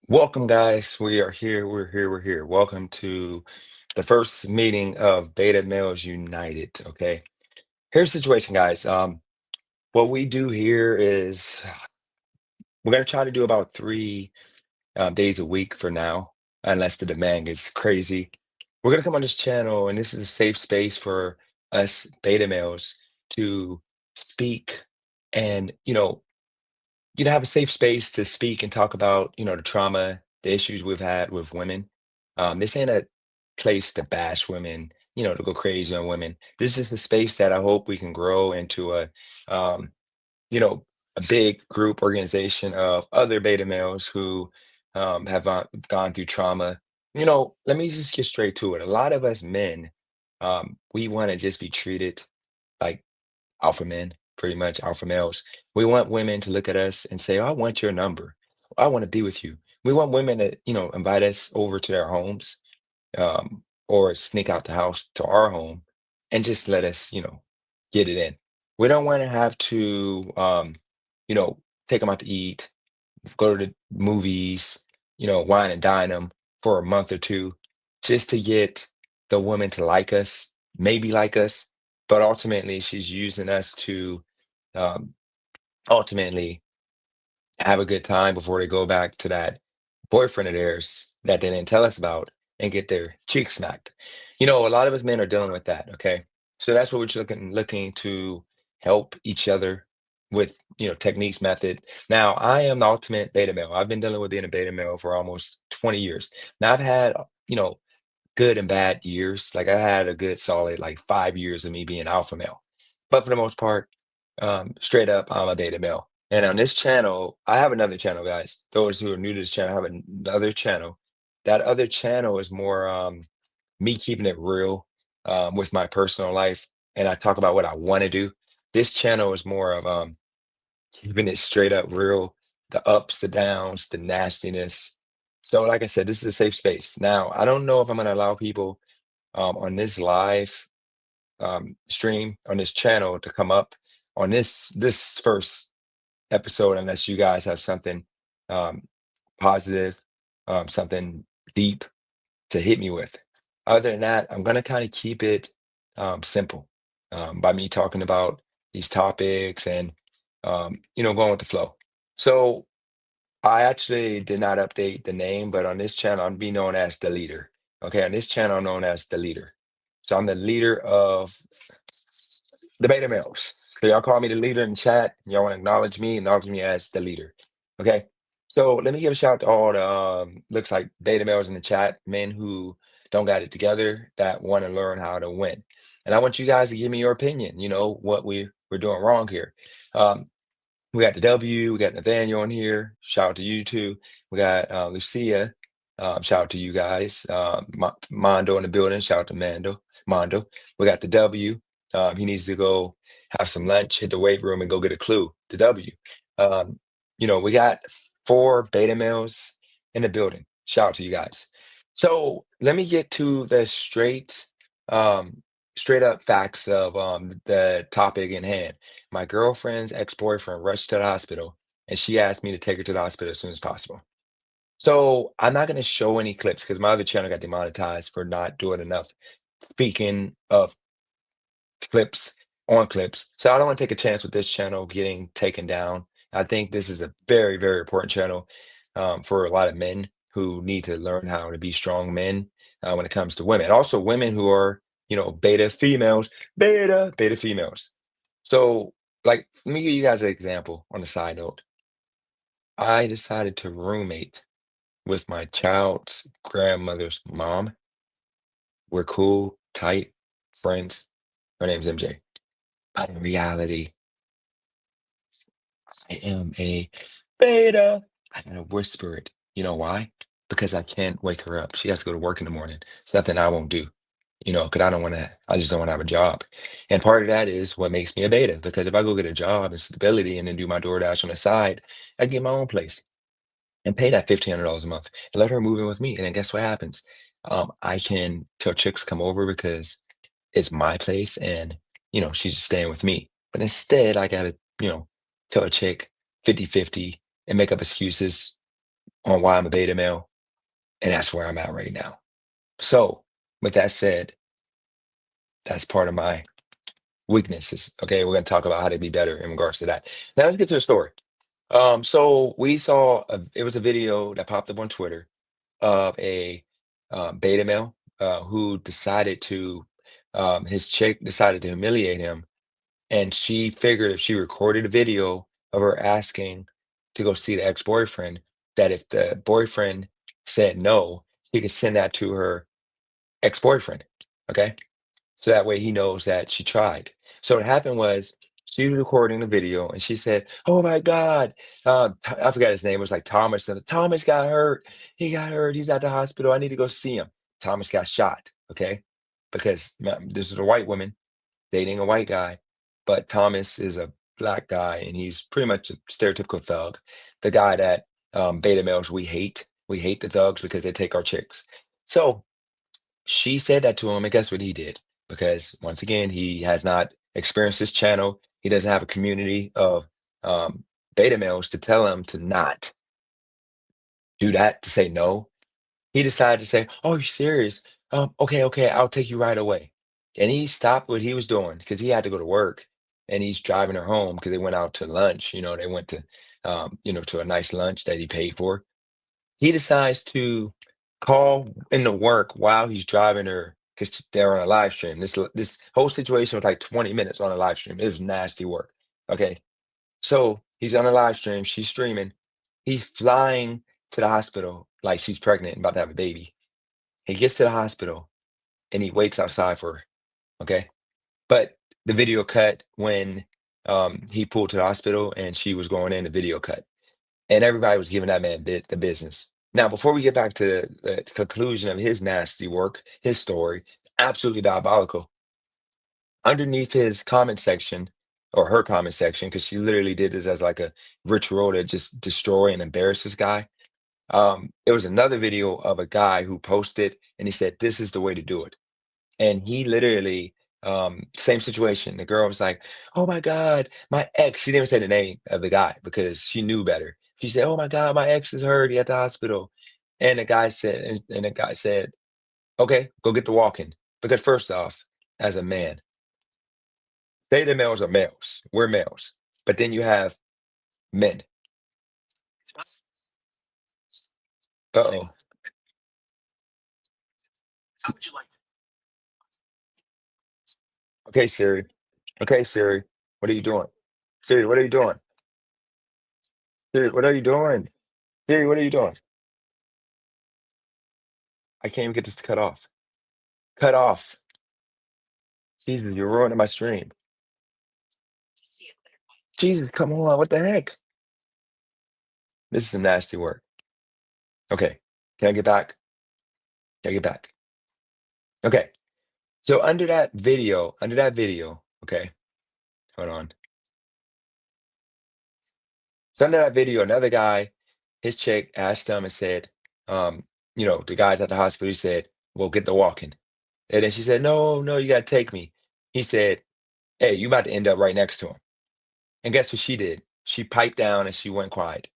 Welcome, guys. We are here. We're here. We're here. Welcome to the first meeting of Beta Males United. Okay. Here's the situation, guys. What we do here is we're gonna try to do about three days a week for now, unless the demand is crazy. We're gonna come on this channel, and this is a safe space for us beta males to speak and have a safe space to speak and talk about, the trauma, the issues we've had with women. This ain't a place to bash women, to go crazy on women. This is a space that I hope we can grow into um, you know, a big group organization of other beta males who have gone through trauma. Let me just get straight to it. A lot of us men, we want to just be treated like alpha men, pretty much alpha males. We want women to look at us and say, "Oh, I want your number. I want to be with you." We want women to, invite us over to their homes, or sneak out the house to our home and just let us, get it in. We don't want to have to, you know, take them out to eat, go to the movies, wine and dine them for a month or two just to get the woman to like us, maybe like us, but ultimately she's using us to um, ultimately have a good time before they go back to that boyfriend of theirs that they didn't tell us about and get their cheeks smacked. A lot of us men are dealing with that. Okay, so that's what we're just looking to help each other with, techniques, method. Now, I am the ultimate beta male. I've been dealing with being a beta male for almost 20 years. Now, I've had, good and bad years. Like I had a good solid like 5 years of me being alpha male, but for the most part, straight up, I'm a beta male. And on this channel, I have another channel, guys. Those who are new to this channel, I have another channel. That other channel is more me keeping it real with my personal life, and I talk about what I want to do. This channel is more of keeping it straight up real, the ups, the downs, the nastiness. So, like I said, this is a safe space. Now, I don't know if I'm going to allow people on this live stream on this channel to come up on this first episode unless you guys have something um, positive, something deep to hit me with. Other than that, I'm gonna kind of keep it simple by me talking about these topics and going with the flow. So I actually did not update the name, but on this channel, I'm be known as the leader. Okay, on this channel, I'm known as the leader. So I'm the leader of the beta males. So y'all call me the leader in chat. Y'all want to acknowledge me as the leader. Okay. So let me give a shout out to all the looks like beta males in the chat, men who don't got it together that want to learn how to win. And I want you guys to give me your opinion, what we're doing wrong here. Um, we got the W, we got Nathaniel on here. Shout out to you too. We got Lucia. Shout out to you guys. Mondo in the building. Shout out to Mondo. We got the W. He needs to go have some lunch, hit the weight room, and go get a clue. The W. We got four beta males in the building. Shout out to you guys. So let me get to the um, straight up facts of the topic in hand. My girlfriend's ex-boyfriend rushed to the hospital, and she asked me to take her to the hospital as soon as possible. So I'm not going to show any clips because my other channel got demonetized for not doing enough speaking of clips on clips. So I don't want to take a chance with this channel getting taken down. I think this is a very, very important channel for a lot of men who need to learn how to be strong men when it comes to women. Also, women who are, beta females. So, like, let me give you guys an example on a side note. I decided to roommate with my child's grandmother's mom. We're cool, tight friends. Her name's MJ. But in reality, I am a beta. I'm gonna whisper it. You know why? Because I can't wake her up. She has to go to work in the morning. It's nothing I won't do, because I just don't want to have a job. And part of that is what makes me a beta, because if I go get a job and stability and then do my DoorDash on the side, I get my own place and pay that $1,500 a month and let her move in with me. And then guess what happens? I can tell chicks come over because it's my place and, she's just staying with me. But instead, I gotta, tell a chick 50-50 and make up excuses on why I'm a beta male, and that's where I'm at right now. So, with that said, that's part of my weaknesses. Okay, we're gonna talk about how to be better in regards to that. Now let's get to the story. So we saw it was a video that popped up on Twitter of a beta male who decided to his chick decided to humiliate him, and she figured if she recorded a video of her asking to go see the ex-boyfriend, that if the boyfriend said no, she could send that to her ex-boyfriend. Okay, so that way he knows that she tried. So what happened was she was recording the video and she said, "Oh my God." I forgot his name. It was like Thomas. And Thomas got hurt. He got hurt. He's at the hospital. I need to go see him. Thomas got shot. Okay. Because this is a white woman dating a white guy, but Thomas is a black guy and he's pretty much a stereotypical thug. The guy that beta males we hate. We hate the thugs because they take our chicks. So she said that to him, and guess what he did? Because once again, he has not experienced this channel. He doesn't have a community of um, beta males to tell him to not do that, to say no. He decided to say, "Oh, you're serious? Okay, okay, I'll take you right away." And he stopped what he was doing because he had to go to work, and he's driving her home because they went out to lunch. They went to, to a nice lunch that he paid for. He decides to call into work while he's driving her because they're on a live stream. This whole situation was like 20 minutes on a live stream. It was nasty work. Okay. So he's on a live stream, she's streaming. He's flying to the hospital like she's pregnant and about to have a baby. He gets to the hospital and he waits outside for her. Okay. But the video cut when he pulled to the hospital and she was going in, the video cut. And everybody was giving that man the business. Now, before we get back to the conclusion of his nasty work, his story, absolutely diabolical. Underneath his comment section, or her comment section, because she literally did this as like a ritual to just destroy and embarrass this guy. It was another video of a guy who posted and he said, "This is the way to do it." And he literally, same situation. The girl was like, "Oh my God, my ex." She didn't say the name of the guy because she knew better. She said, "Oh my God, my ex is hurt. He at the hospital." And the guy said, "Okay, go get the walking." Because first off, as a man, beta males are males. We're males. But then you have men. Uh-oh. Okay, Siri. Okay, Siri. What are you doing? Siri, what are you doing? Siri, what are you doing? Siri, what are you doing? I can't even get this to cut off. Cut off. Jesus, you're ruining my stream. Jesus, come on. What the heck? This is some nasty work. Okay. Can I get back? Can I get back? Okay. So under that video, okay, hold on. So under that video, another guy, his chick asked him and said, um, the guy's at the hospital, he said, "Well, get the walking." And then she said, "No, no, you gotta take me." He said, "Hey, you about to end up right next to him." And guess what she did? She piped down and she went quiet.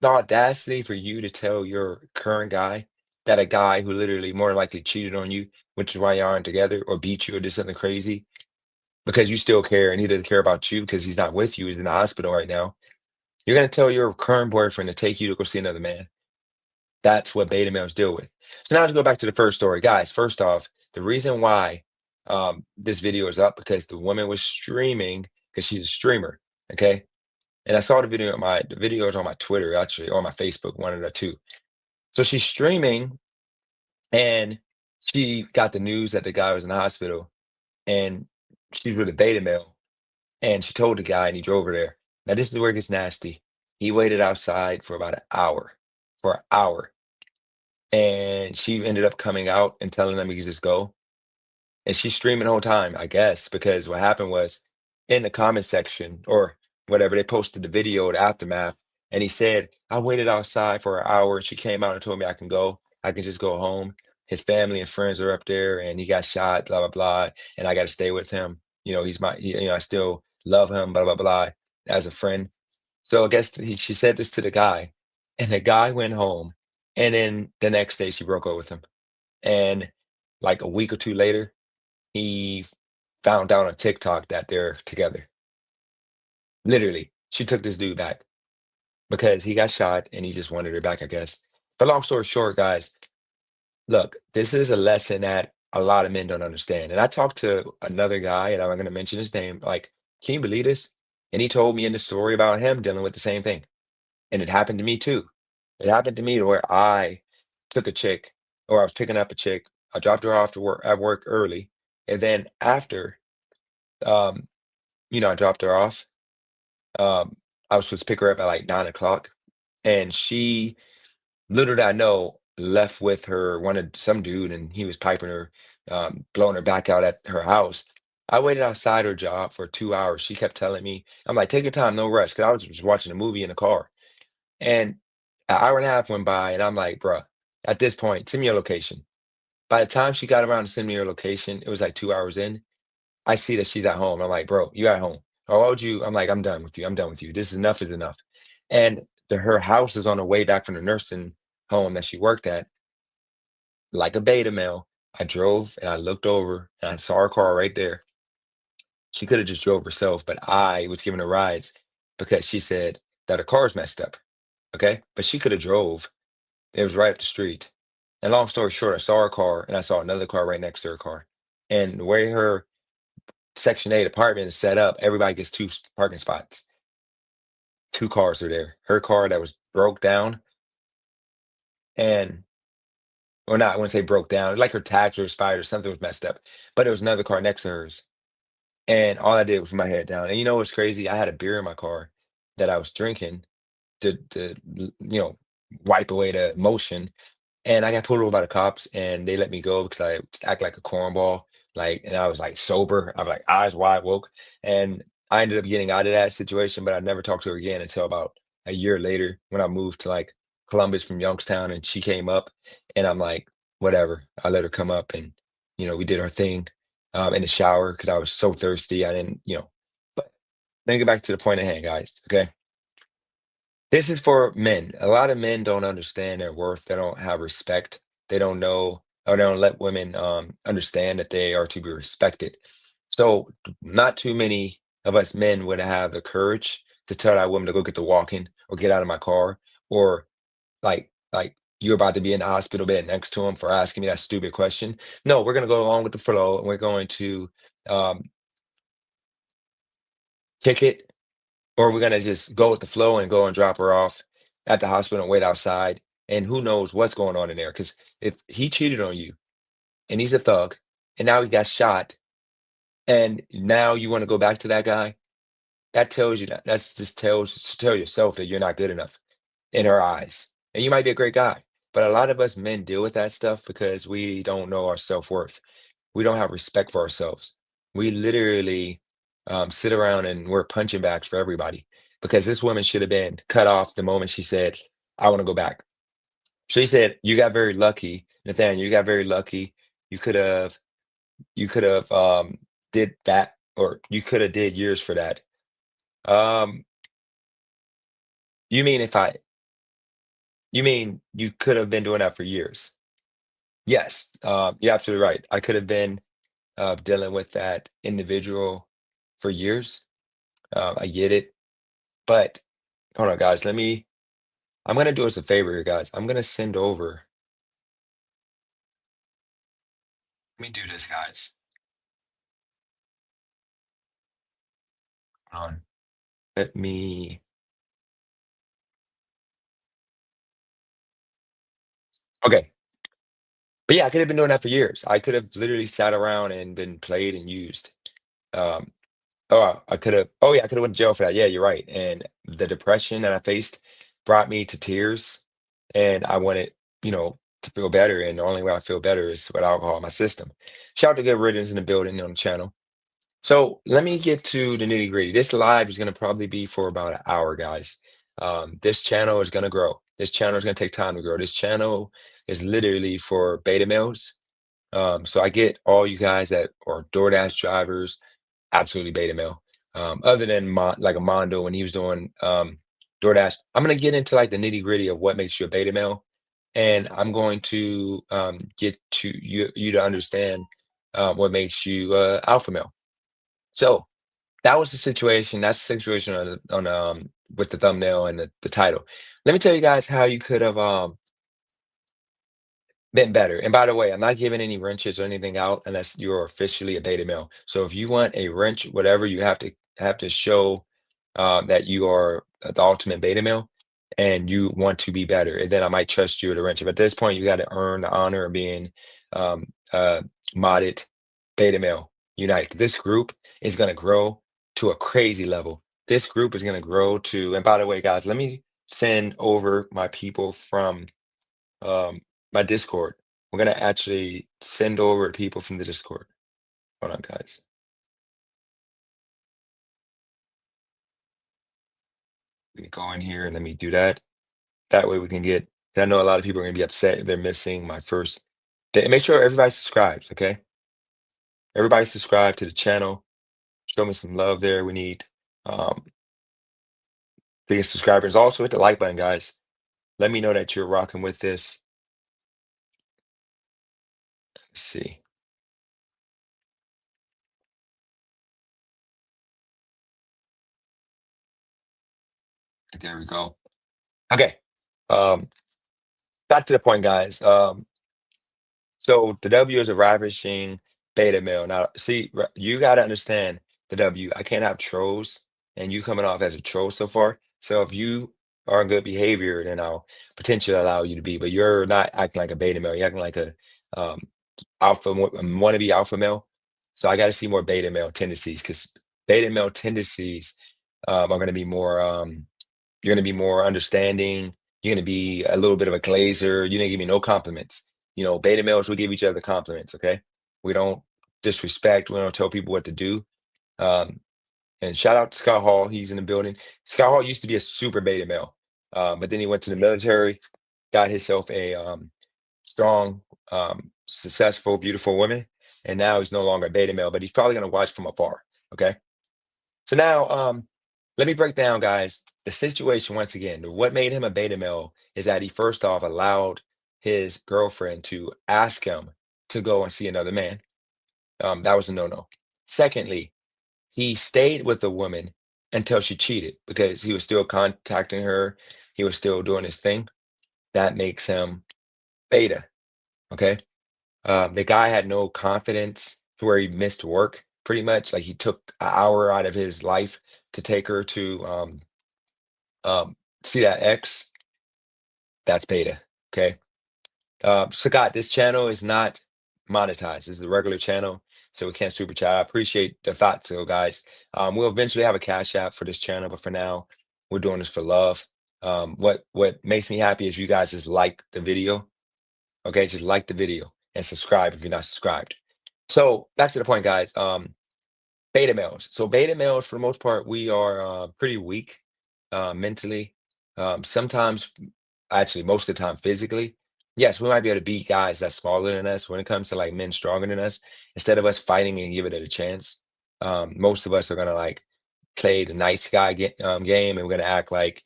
The audacity for you to tell your current guy that a guy who literally more than likely cheated on you, which is why you aren't together, or beat you or did something crazy, because you still care and he doesn't care about you because he's not with you, he's in the hospital right now. You're gonna tell your current boyfriend to take you to go see another man. That's what beta males deal with. So now to go back to the first story. Guys, first off, the reason why this video is up because the woman was streaming because she's a streamer. Okay. And I saw the video is on my Twitter, actually, or my Facebook, one of the two. So she's streaming and she got the news that the guy was in the hospital and she's with a beta male and she told the guy and he drove her there. Now this is where it gets nasty. He waited outside for about an hour, for an hour. And she ended up coming out and telling them he could just go. And she's streaming the whole time, I guess, because what happened was in the comment section or whatever, they posted the video, the aftermath, and he said, "I waited outside for an hour. And she came out and told me I can go. I can just go home. His family and friends are up there, and he got shot, blah, blah, blah. And I got to stay with him. I still love him, blah, blah, blah, as a friend." So I guess she said this to the guy. And the guy went home, and then the next day she broke up with him. And like a week or two later, he found out on TikTok that they're together. Literally, she took this dude back because he got shot and he just wanted her back, I guess. But long story short, guys, look, this is a lesson that a lot of men don't understand. And I talked to another guy, and I'm not going to mention his name. Like, can you believe this? And he told me in the story about him dealing with the same thing. And it happened to me too. It happened to me to where I took a chick, or I was picking up a chick. I dropped her off to work at work early. And then after, um, I dropped her off. I was supposed to pick her up at like 9 o'clock. And she, little did I know, left with her, wanted some dude, and he was piping her, blowing her back out at her house. I waited outside her job for 2 hours. She kept telling me, I'm like, take your time, no rush. Cause I was just watching a movie in the car. And an hour and a half went by, and I'm like, bruh, at this point, send me your location. By the time she got around to send me her location, it was like 2 hours in. I see that she's at home. I'm like, bro, you at home. Or why would you? I'm like, I'm done with you. I'm done with you. This is enough is enough. And her house is on the way back from the nursing home that she worked at, like a beta male. I drove and I looked over and I saw her car right there. She could have just drove herself, but I was giving her rides because she said that her car's messed up. Okay. But she could have drove. It was right up the street. And long story short, I saw her car and I saw another car right next to her car. And the way her Section 8 apartment is set up, everybody gets two parking spots. Two cars are there. Her car that was broke down, and or not, I wouldn't say broke down, like her tags were expired or something was messed up. But there was another car next to hers. And all I did was put my head down. And you know what's crazy? I had a beer in my car that I was drinking to wipe away the emotion. And I got pulled over by the cops and they let me go because I act like a cornball. And I was like sober. I'm like eyes wide woke. And I ended up getting out of that situation, but I never talked to her again until about a year later when I moved to like Columbus from Youngstown and she came up and I'm like, whatever. I let her come up and we did our thing in the shower because I was so thirsty. I didn't. But let me get back to the point at hand, guys. Okay. This is for men. A lot of men don't understand their worth. They don't have respect. They don't know, or they don't let women understand that they are to be respected. So, not too many of us men would have the courage to tell that woman to go get the walk-in or get out of my car, or like you're about to be in the hospital bed next to him for asking me that stupid question. No, we're gonna go along with the flow, and we're going to um, kick it, or we're gonna just go with the flow and go and drop her off at the hospital and wait outside. And who knows what's going on in there? Because if he cheated on you and he's a thug, and now he got shot, and now you want to go back to that guy, that tells you that's just tells to tell yourself that you're not good enough in her eyes. And you might be a great guy, but a lot of us men deal with that stuff because we don't know our self-worth. We don't have respect for ourselves. We literally sit around and we're punching bags for everybody because this woman should have been cut off the moment she said, I want to go back. She said, you got very lucky, Nathaniel, you got very lucky. You could have, you could have did that, or you could have did years for that. Um, you mean if I, you mean you could have been doing that for years? Yes, you're absolutely right. I could have been dealing with that individual for years. I get it. But hold on, guys. I'm gonna do us a favor here, guys. I'm gonna send over. Let me do this, guys. Hold on. Let me. Okay. But yeah, I could have been doing that for years. I could have literally sat around and been played and used. Um, I could have. Oh yeah, I could have went to jail for that. Yeah, you're right. And the depression that I faced brought me to tears, and I wanted, to feel better. And the only way I feel better is with alcohol in my system. Shout out to Good Riddance in the building on the channel. So let me get to the nitty gritty. This live is going to probably be for about an hour, guys. This channel is going to grow. This channel is going to take time to grow. This channel is literally for beta males. So I get all you guys that are DoorDash drivers, absolutely beta male. Other than like a Mondo when he was doing DoorDash. I'm gonna get into like the nitty-gritty of what makes you a beta male, and I'm going to get to you to understand what makes you alpha male. So that was the situation. That's the situation on with the thumbnail and the title. Let me tell you guys how you could have been better. And by the way, I'm not giving any wrenches or anything out unless you're officially a beta male. So if you want a wrench, whatever, you have to show that you are the ultimate beta male and you want to be better. And then I might trust you with a wrench. But at this point, you got to earn the honor of being um, modded beta male unite. This group is going to grow to a crazy level. This group is going to grow to, and by the way, guys, let me send over my people from um, my Discord. We're gonna actually send over people from the Discord. Hold on, guys. Let me go in here and let me do that. That way we can get. I know a lot of people are gonna be upset if they're missing my first. Make sure everybody subscribes. Okay, everybody subscribe to the channel. Show me some love there. We need um, biggest subscribers. Also hit the like button, guys. Let me know that you're rocking with this. Let's see. There we go. Okay. Um, Back to the point, guys. So the W is a ravishing beta male. Now, see, you got to understand the W. I can't have trolls, and you coming off as a troll so far. So if you are in good behavior, then I'll potentially allow you to be. But you're not acting like a beta male. You're acting like a um, wannabe alpha male. So I got to see more beta male tendencies because beta male tendencies are going to be more. You're going to be more understanding. You're going to be a little bit of a glazer. You didn't give me no compliments. Beta males, we give each other compliments, okay? We don't disrespect. We don't tell people what to do. Um, and shout out to Scott Hall. He's in the building. Scott Hall used to be a super beta male, but then he went to the military, got himself a strong, successful, beautiful woman, and now he's no longer a beta male, but he's probably going to watch from afar, okay? So now, let me break down, guys, the situation once again. What made him a beta male is that he first off allowed his girlfriend to ask him to go and see another man. That was a no-no. Secondly, he stayed with the woman until she cheated because he was still contacting her. He was still doing his thing. That makes him beta. Okay. The guy had no confidence to where he missed work pretty much. Like he took an hour out of his life to take her to um, see that X. That's beta. Okay. Scott, this channel is not monetized. This is the regular channel, so we can't super chat. I appreciate the thought, so guys. We'll eventually have a cash app for this channel, but for now, we're doing this for love. What makes me happy is you guys just like the video. Okay, just like the video and subscribe if you're not subscribed. So back to the point, guys. Beta males. So beta males, for the most part, we are pretty weak mentally. Sometimes, actually, most of the time, physically. Yes, we might be able to beat guys that's smaller than us when it comes to like men stronger than us. Instead of us fighting and give it a chance, most of us are gonna like play the nice guy game, and we're gonna act like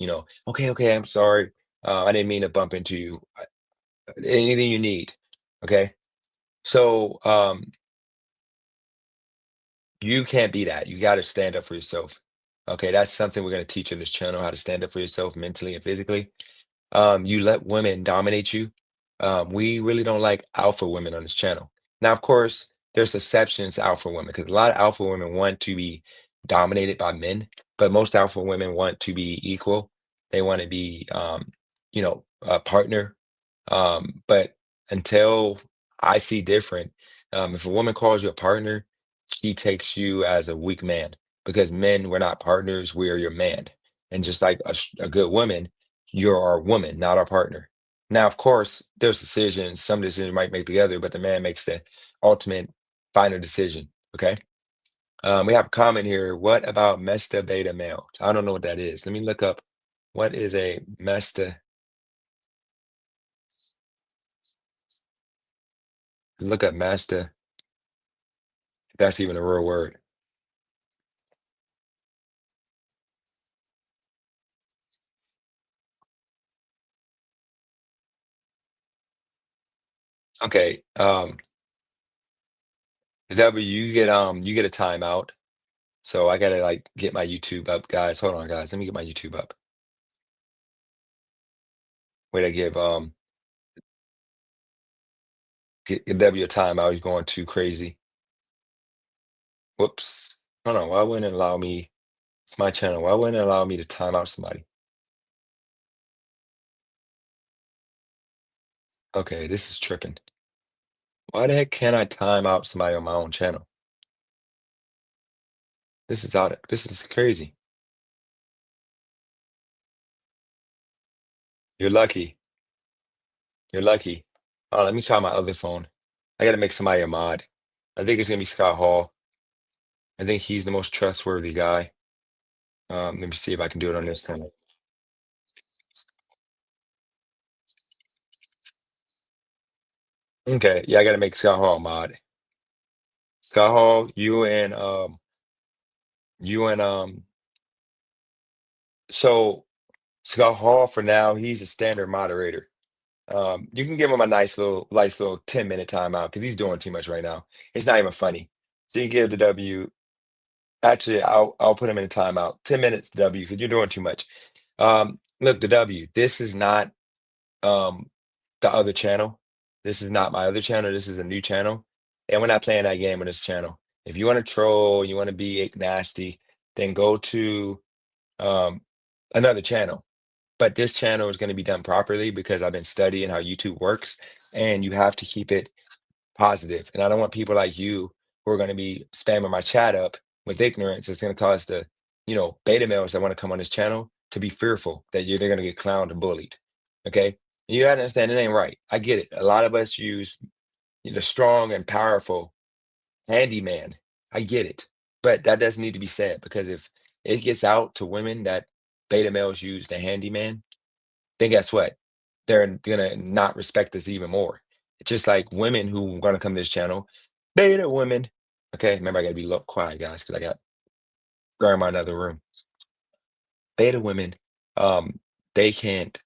okay, okay, I'm sorry, I didn't mean to bump into you. Anything you need, okay? So you can't be that. You got to stand up for yourself. Okay, that's something we're going to teach in this channel, how to stand up for yourself mentally and physically. You let women dominate you. We really don't like alpha women on this channel. Now, of course, there's exceptions to alpha women because a lot of alpha women want to be dominated by men, but most alpha women want to be equal. They want to be, a partner. But until I see different, if a woman calls you a partner, she takes you as a weak man because men, we're not partners, we are your man. And just like a good woman, you're our woman, not our partner. Now, of course, there's decisions, some decisions might make the other, but the man makes the ultimate final decision. Okay. We have a comment here. What about Mesta beta male? I don't know what that is. Let me look up what is a Mesta. Look up Mesta. If that's even a real word. Okay. W, you get a timeout. So I gotta like get my YouTube up, guys. Hold on, guys. Let me get my YouTube up. Wait, I give get W a timeout. He's going too crazy. Whoops. Hold on. Why wouldn't it allow me? It's my channel. Why wouldn't it allow me to time out somebody? Okay, this is tripping. Why the heck can't I time out somebody on my own channel? This is out. This is crazy. You're lucky. You're lucky. Let me try my other phone. I gotta make somebody a mod. I think it's gonna be Scott Hall. I think he's the most trustworthy guy. Let me see if I can do it on this channel. Okay, yeah, I gotta make Scott Hall a mod. Scott Hall, you and so Scott Hall for now, he's a standard moderator. You can give him a nice little 10-minute timeout because he's doing too much right now. It's not even funny. So you give the W. Actually, I'll put him in a timeout. 10 minutes, W, because you're doing too much. Look, the W, this is not um the other channel. This is not my other channel. This is a new channel. And we're not playing that game on this channel. If you want to troll, you want to be nasty, then go to um another channel. But this channel is going to be done properly because I've been studying how YouTube works, and you have to keep it positive. And I don't want people like you who are going to be spamming my chat up with ignorance. It's going to cause the, beta males that want to come on this channel to be fearful that they're going to get clowned and bullied. Okay. You gotta understand it ain't right. I get it. A lot of us use the strong and powerful handyman. I get it. But that doesn't need to be said because if it gets out to women that beta males use the handyman, then guess what? They're gonna not respect us even more. It's just like women who are gonna come to this channel, beta women. Okay, remember I gotta be quiet, guys, because I got grandma in another room. Beta women, um, they can't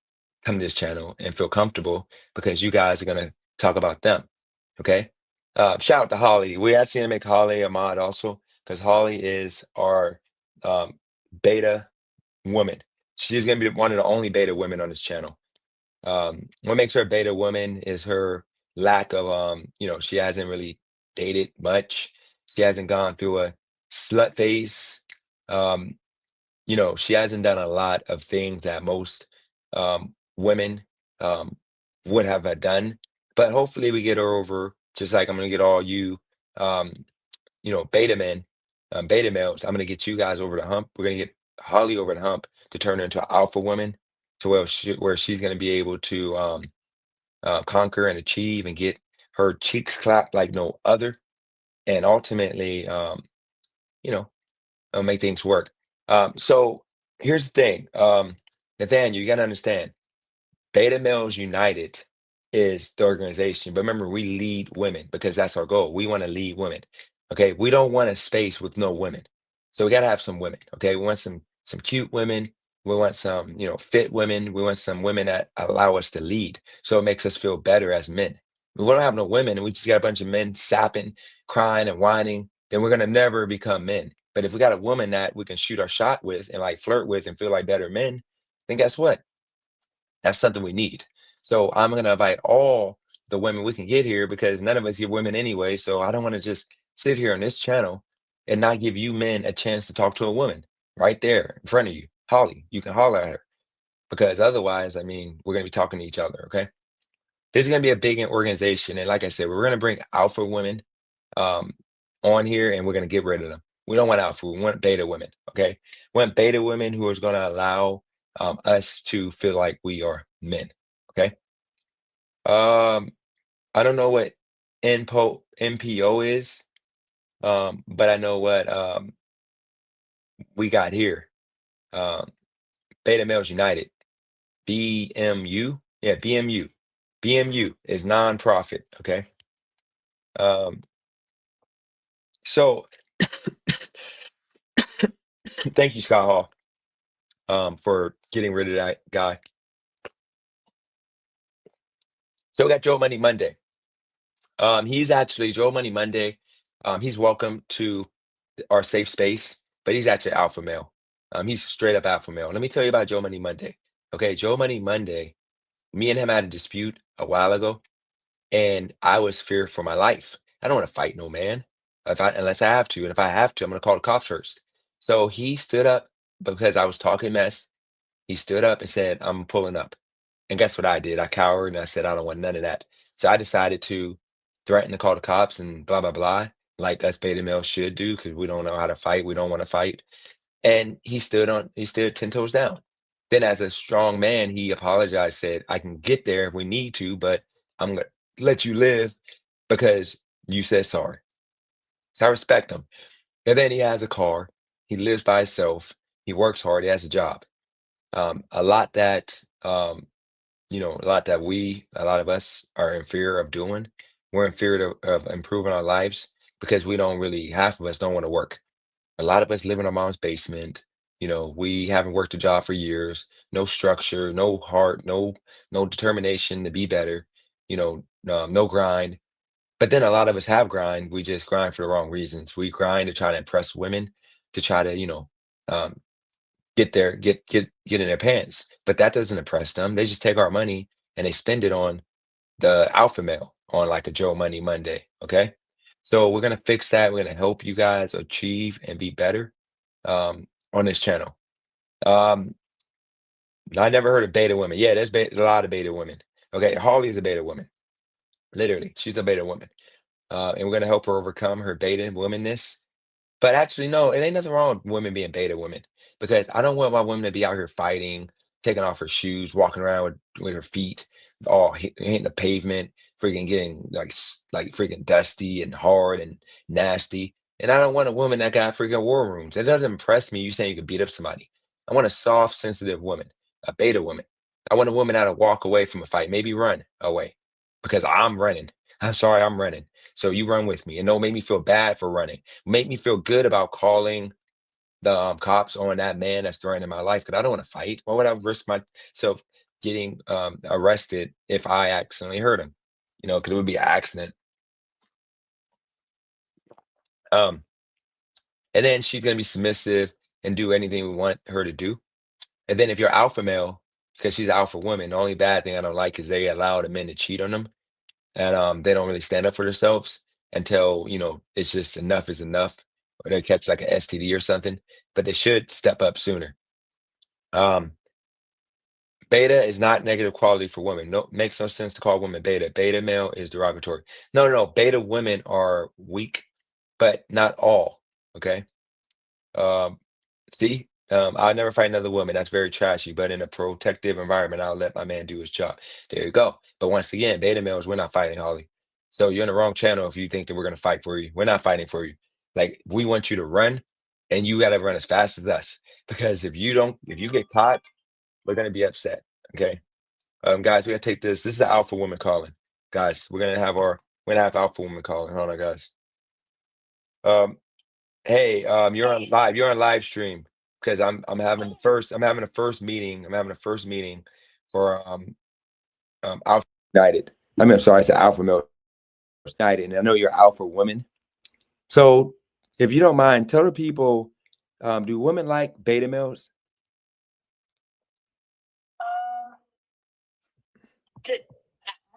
come to this channel and feel comfortable because you guys are gonna talk about them. Okay. Shout out to Holly. We actually gonna make Holly a mod also because Holly is our beta woman. She's gonna be one of the only beta women on this channel. What makes her a beta woman is her lack of she hasn't really dated much. She hasn't gone through a slut phase. Um, she hasn't done a lot of things that most women um would have done. But hopefully we get her over, just like I'm gonna get all you um, beta men, beta males. I'm gonna get you guys over the hump. We're gonna get Holly over the hump to turn her into an alpha woman to where she's gonna be able to conquer and achieve and get her cheeks clapped like no other, and ultimately, you know, make things work. So here's the thing, Nathaniel, you got to understand. Beta Males United is the organization. But remember, we lead women because that's our goal. We want to lead women. Okay. We don't want a space with no women. So we gotta have some women. Okay. We want some cute women. We want some, fit women. We want some women that allow us to lead. So it makes us feel better as men. We don't have no women and we just got a bunch of men sapping, crying, and whining, then we're gonna never become men. But if we got a woman that we can shoot our shot with and like flirt with and feel like better men, then guess what? That's something we need. So I'm going to invite all the women we can get here because none of us get women anyway. So I don't want to just sit here on this channel and not give you men a chance to talk to a woman right there in front of you. Holly, you can holler at her because otherwise, I mean, we're going to be talking to each other. Okay. This is going to be a big organization. And like I said, we're going to bring alpha women um, on here and we're going to get rid of them. We don't want alpha, we want beta women. Okay. We want beta women who is going to allow us to feel like we are men. Okay. Um, I don't know what NPO is, but I know what we got here. Um, Beta Males United, BMU. Yeah, BMU. BMU is nonprofit. Okay. Um, so thank you, Scott Hall, for getting rid of that guy. So we got Joe Money Monday. He's actually Joe Money Monday. He's welcome to our safe space, but he's actually alpha male. He's straight up alpha male. Let me tell you about Joe Money Monday. Okay, Joe Money Monday. Me and him had a dispute a while ago, and I was feared for my life. I don't want to fight no man, unless I have to, and if I have to, I'm gonna call the cops first. So he stood up because I was talking mess. He stood up and said, "I'm pulling up." And guess what I did? I cowered and I said, "I don't want none of that." So I decided to threaten to call the cops and blah blah blah, like us beta males should do, because we don't know how to fight. We don't want to fight. And he stood 10 toes down. Then as a strong man, he apologized, said, "I can get there if we need to, but I'm gonna let you live because you said sorry." So I respect him. And then he has a car. He lives by himself. He works hard. He has a job. A lot that a lot that a lot of us are in fear of doing. We're in fear of improving our lives because we don't really, half of us don't want to work. A lot of us live in our mom's basement. We haven't worked a job for years, no structure, no heart, no determination to be better, no grind. But then a lot of us have grind. We just grind for the wrong reasons. We grind to try to impress women, to try to, um, get in their pants. But that doesn't impress them. They just take our money and they spend it on the alpha male on like a Joe Money Monday. Okay. So we're gonna fix that. We're gonna help you guys achieve and be better on this channel. Um, I never heard of beta women. Yeah, there's a lot of beta women. Okay, Holly is a beta woman. Literally, she's a beta woman. And we're gonna help her overcome her beta womanness. But actually, no, it ain't nothing wrong with women being beta women because I don't want my woman to be out here fighting, taking off her shoes, walking around with her feet all hitting the pavement, freaking getting like freaking dusty and hard and nasty. And I don't want a woman that got freaking war rooms. It doesn't impress me. You saying you could beat up somebody. I want a soft, sensitive woman, a beta woman. I want a woman that'll walk away from a fight, maybe run away because I'm running. I'm sorry, I'm running. So you run with me and don't make me feel bad for running. Make me feel good about calling the cops on that man that's threatening my life because I don't want to fight. Why would I risk myself getting arrested if I accidentally hurt him? Because it would be an accident. Um, and then she's gonna be submissive and do anything we want her to do. And then if you're alpha male, because she's alpha woman, the only bad thing I don't like is they allow the men to cheat on them, and they don't really stand up for themselves until it's just enough is enough, or they catch like an STD or something. But they should step up sooner. Um, Beta is not negative quality for women. No, makes no sense to call women beta. Beta male is derogatory. No, no, no. Beta women are weak, but not all. Okay. Um, See, I'll never fight another woman. That's very trashy. But in a protective environment, I'll let my man do his job. There you go. But once again, beta males, we're not fighting, Holly. So you're in the wrong channel if you think that we're gonna fight for you. We're not fighting for you. Like we want you to run, and you gotta run as fast as us. Because if you get caught, we're gonna be upset. Okay. Guys, we gotta take this. This is the alpha woman calling. Guys, we're gonna have alpha woman calling. Hold on, guys. Um, Hey, you're on live. You're on live stream because I'm having a first meeting. I'm having a first meeting for Alpha United. I'm sorry, I said Alpha Male United, and I know you're Alpha Women. So, if you don't mind, tell the people, do women like beta males? Uh, d-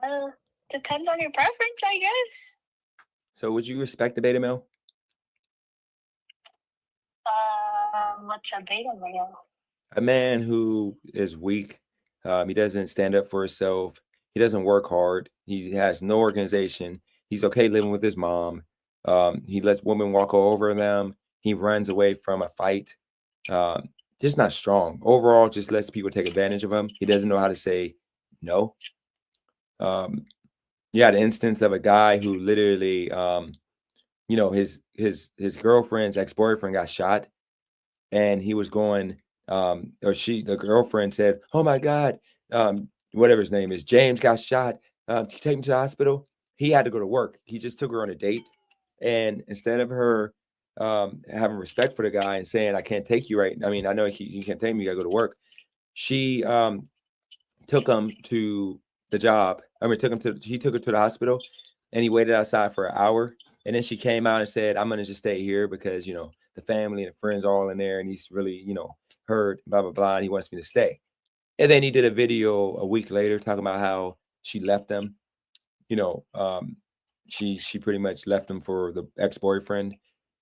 uh, Depends on your preference, I guess. So, would you respect the beta male? What's a beta male? A man who is weak. He doesn't stand up for himself. He doesn't work hard. He has no organization. He's okay living with his mom. He lets women walk all over them. He runs away from a fight. Um, just not strong. Overall, just lets people take advantage of him. He doesn't know how to say no. Um, you had an instance of a guy who literally, his girlfriend's ex-boyfriend got shot and he was going the girlfriend said, "Oh my god, whatever his name is, James got shot, take him to the hospital." He had to go to work. He just took her on a date, and instead of her having respect for the guy and saying, "I can't take you right," I mean, I know you can't take me, you gotta go to work. She took him to the job. I mean, took him to he took her to the hospital, and he waited outside for an hour. And then she came out and said, I'm gonna just stay here because the family and the friends are all in there, and he's really hurt, blah blah blah, and he wants me to stay. And then he did a video a week later talking about how she left him. You know, she pretty much left him for the ex-boyfriend,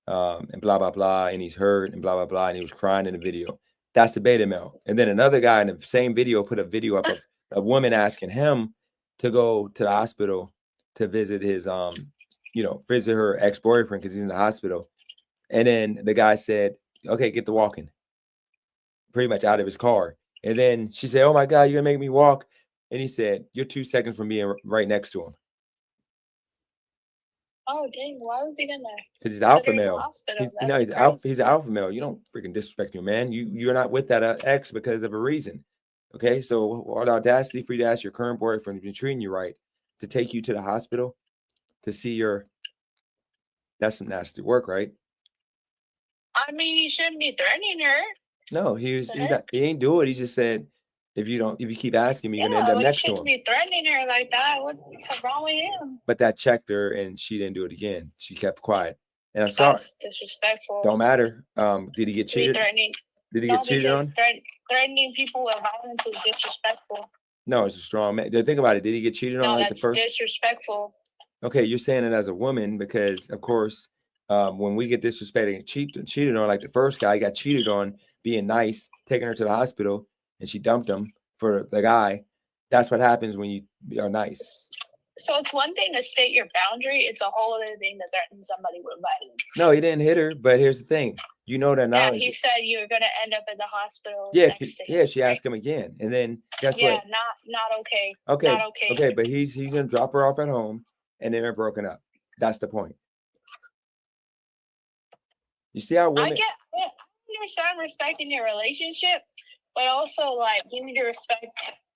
and blah blah blah, and he's hurt and blah blah blah, and he was crying in the video. That's the beta male. And then another guy in the same video put a video up of a woman asking him to go to the hospital to visit his visit her ex-boyfriend because he's in the hospital. And then the guy said, okay, get to walking, pretty much out of his car. And then she said, oh my God, you're gonna make me walk. And he said, you're 2 seconds from being right next to him. Oh dang! Why was he gonna? Because he's the alpha put her in the male. hospital? He's an alpha male. You don't freaking disrespect your man. You're not with that ex because of a reason. Okay, so what audacity for you to ask your current boyfriend who's been treating you right to take you to the hospital to see your. That's some nasty work, right? I mean, he shouldn't be threatening her. No, he ain't do it. He just said, if you keep asking me, you're gonna end up next to him. He shouldn't be threatening her like that. What's wrong with him? But that checked her, and she didn't do it again. She kept quiet. And I'm sorry. That's disrespectful. Don't matter. Did he get cheated? Did he get cheated on? Threatening people with violence is disrespectful. No, it's a strong man. Think about it. Did he get cheated on like the first? That's disrespectful. Okay, you're saying it as a woman because, of course, when we get disrespected and cheated on, like the first guy got cheated on being nice, taking her to the hospital, and she dumped him for the guy. That's what happens when you are nice. So it's one thing to state your boundary. It's a whole other thing to threaten somebody with violence. No, he didn't hit her, but here's the thing. You know that now. Yeah, he said you were going to end up in the hospital. Yeah, she asked him again. And then guess what? Yeah, not okay. Okay. Not okay. Okay, but he's going to drop her off at home, and then they're broken up. That's the point. You see how women... I understand respecting your relationship, but also, like, you need to respect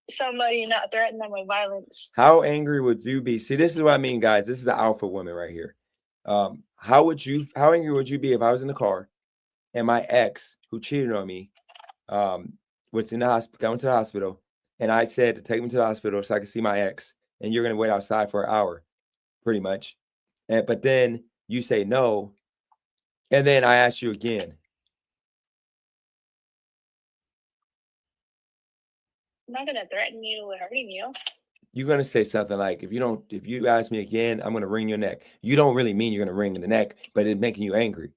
somebody, not threaten them with violence. How angry would you be? See, this is what I mean, guys. This is the alpha woman right here. How angry would you be if I was in the car and my ex who cheated on me was in the hospital, going to the hospital, and I said to take me to the hospital so I could see my ex, and you're going to wait outside for an hour, pretty much. But then you say no, and then I ask you again. I'm not going to threaten you with hurting you. You're going to say something like, if you ask me again, I'm going to wring your neck. You don't really mean you're going to wring the neck, but it's making you angry.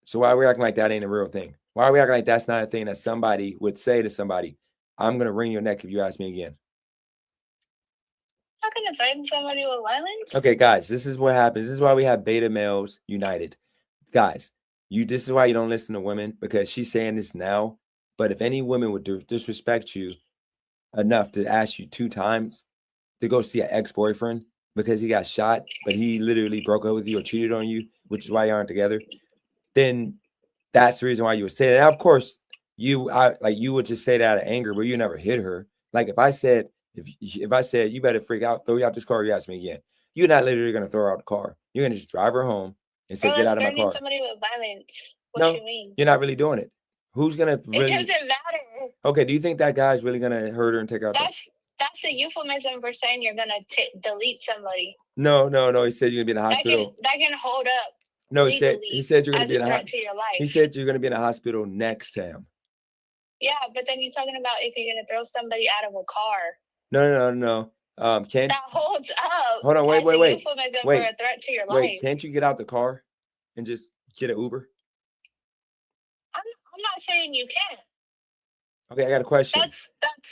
So why are we acting like that ain't a real thing? Why are we acting like that's not a thing that somebody would say to somebody? I'm going to wring your neck if you ask me again. I'm not going to threaten somebody with violence. Okay, guys, this is what happens. This is why we have beta males united. Guys, this is why you don't listen to women, because she's saying this now. But if any woman would disrespect you enough to ask you 2 times to go see an ex-boyfriend because he got shot, but he literally broke up with you or cheated on you, which is why you aren't together, then that's the reason why you would say that. Now, of course, you would just say that out of anger, but you never hit her. Like if I said you better freak out, throw you out this car, you ask me again, you're not literally gonna throw her out the car. You're gonna just drive her home and say, get out of my car. Somebody with violence. What you mean? You're not really doing it. Who's gonna really? It doesn't matter. Okay, do you think that guy's really gonna hurt her and take her out? That's a euphemism for saying you're gonna delete somebody. No. He said you're gonna be in the hospital. That can hold up. No, he said you're gonna be in a threat to your life. He said you're gonna be in a hospital next to him. Yeah, but then you're talking about if you're gonna throw somebody out of a car. No. That holds up. Hold on, wait. Euphemism for a threat to your life. Wait, can't you get out the car and just get an Uber? I'm not saying you can't. Okay, I got a question. That's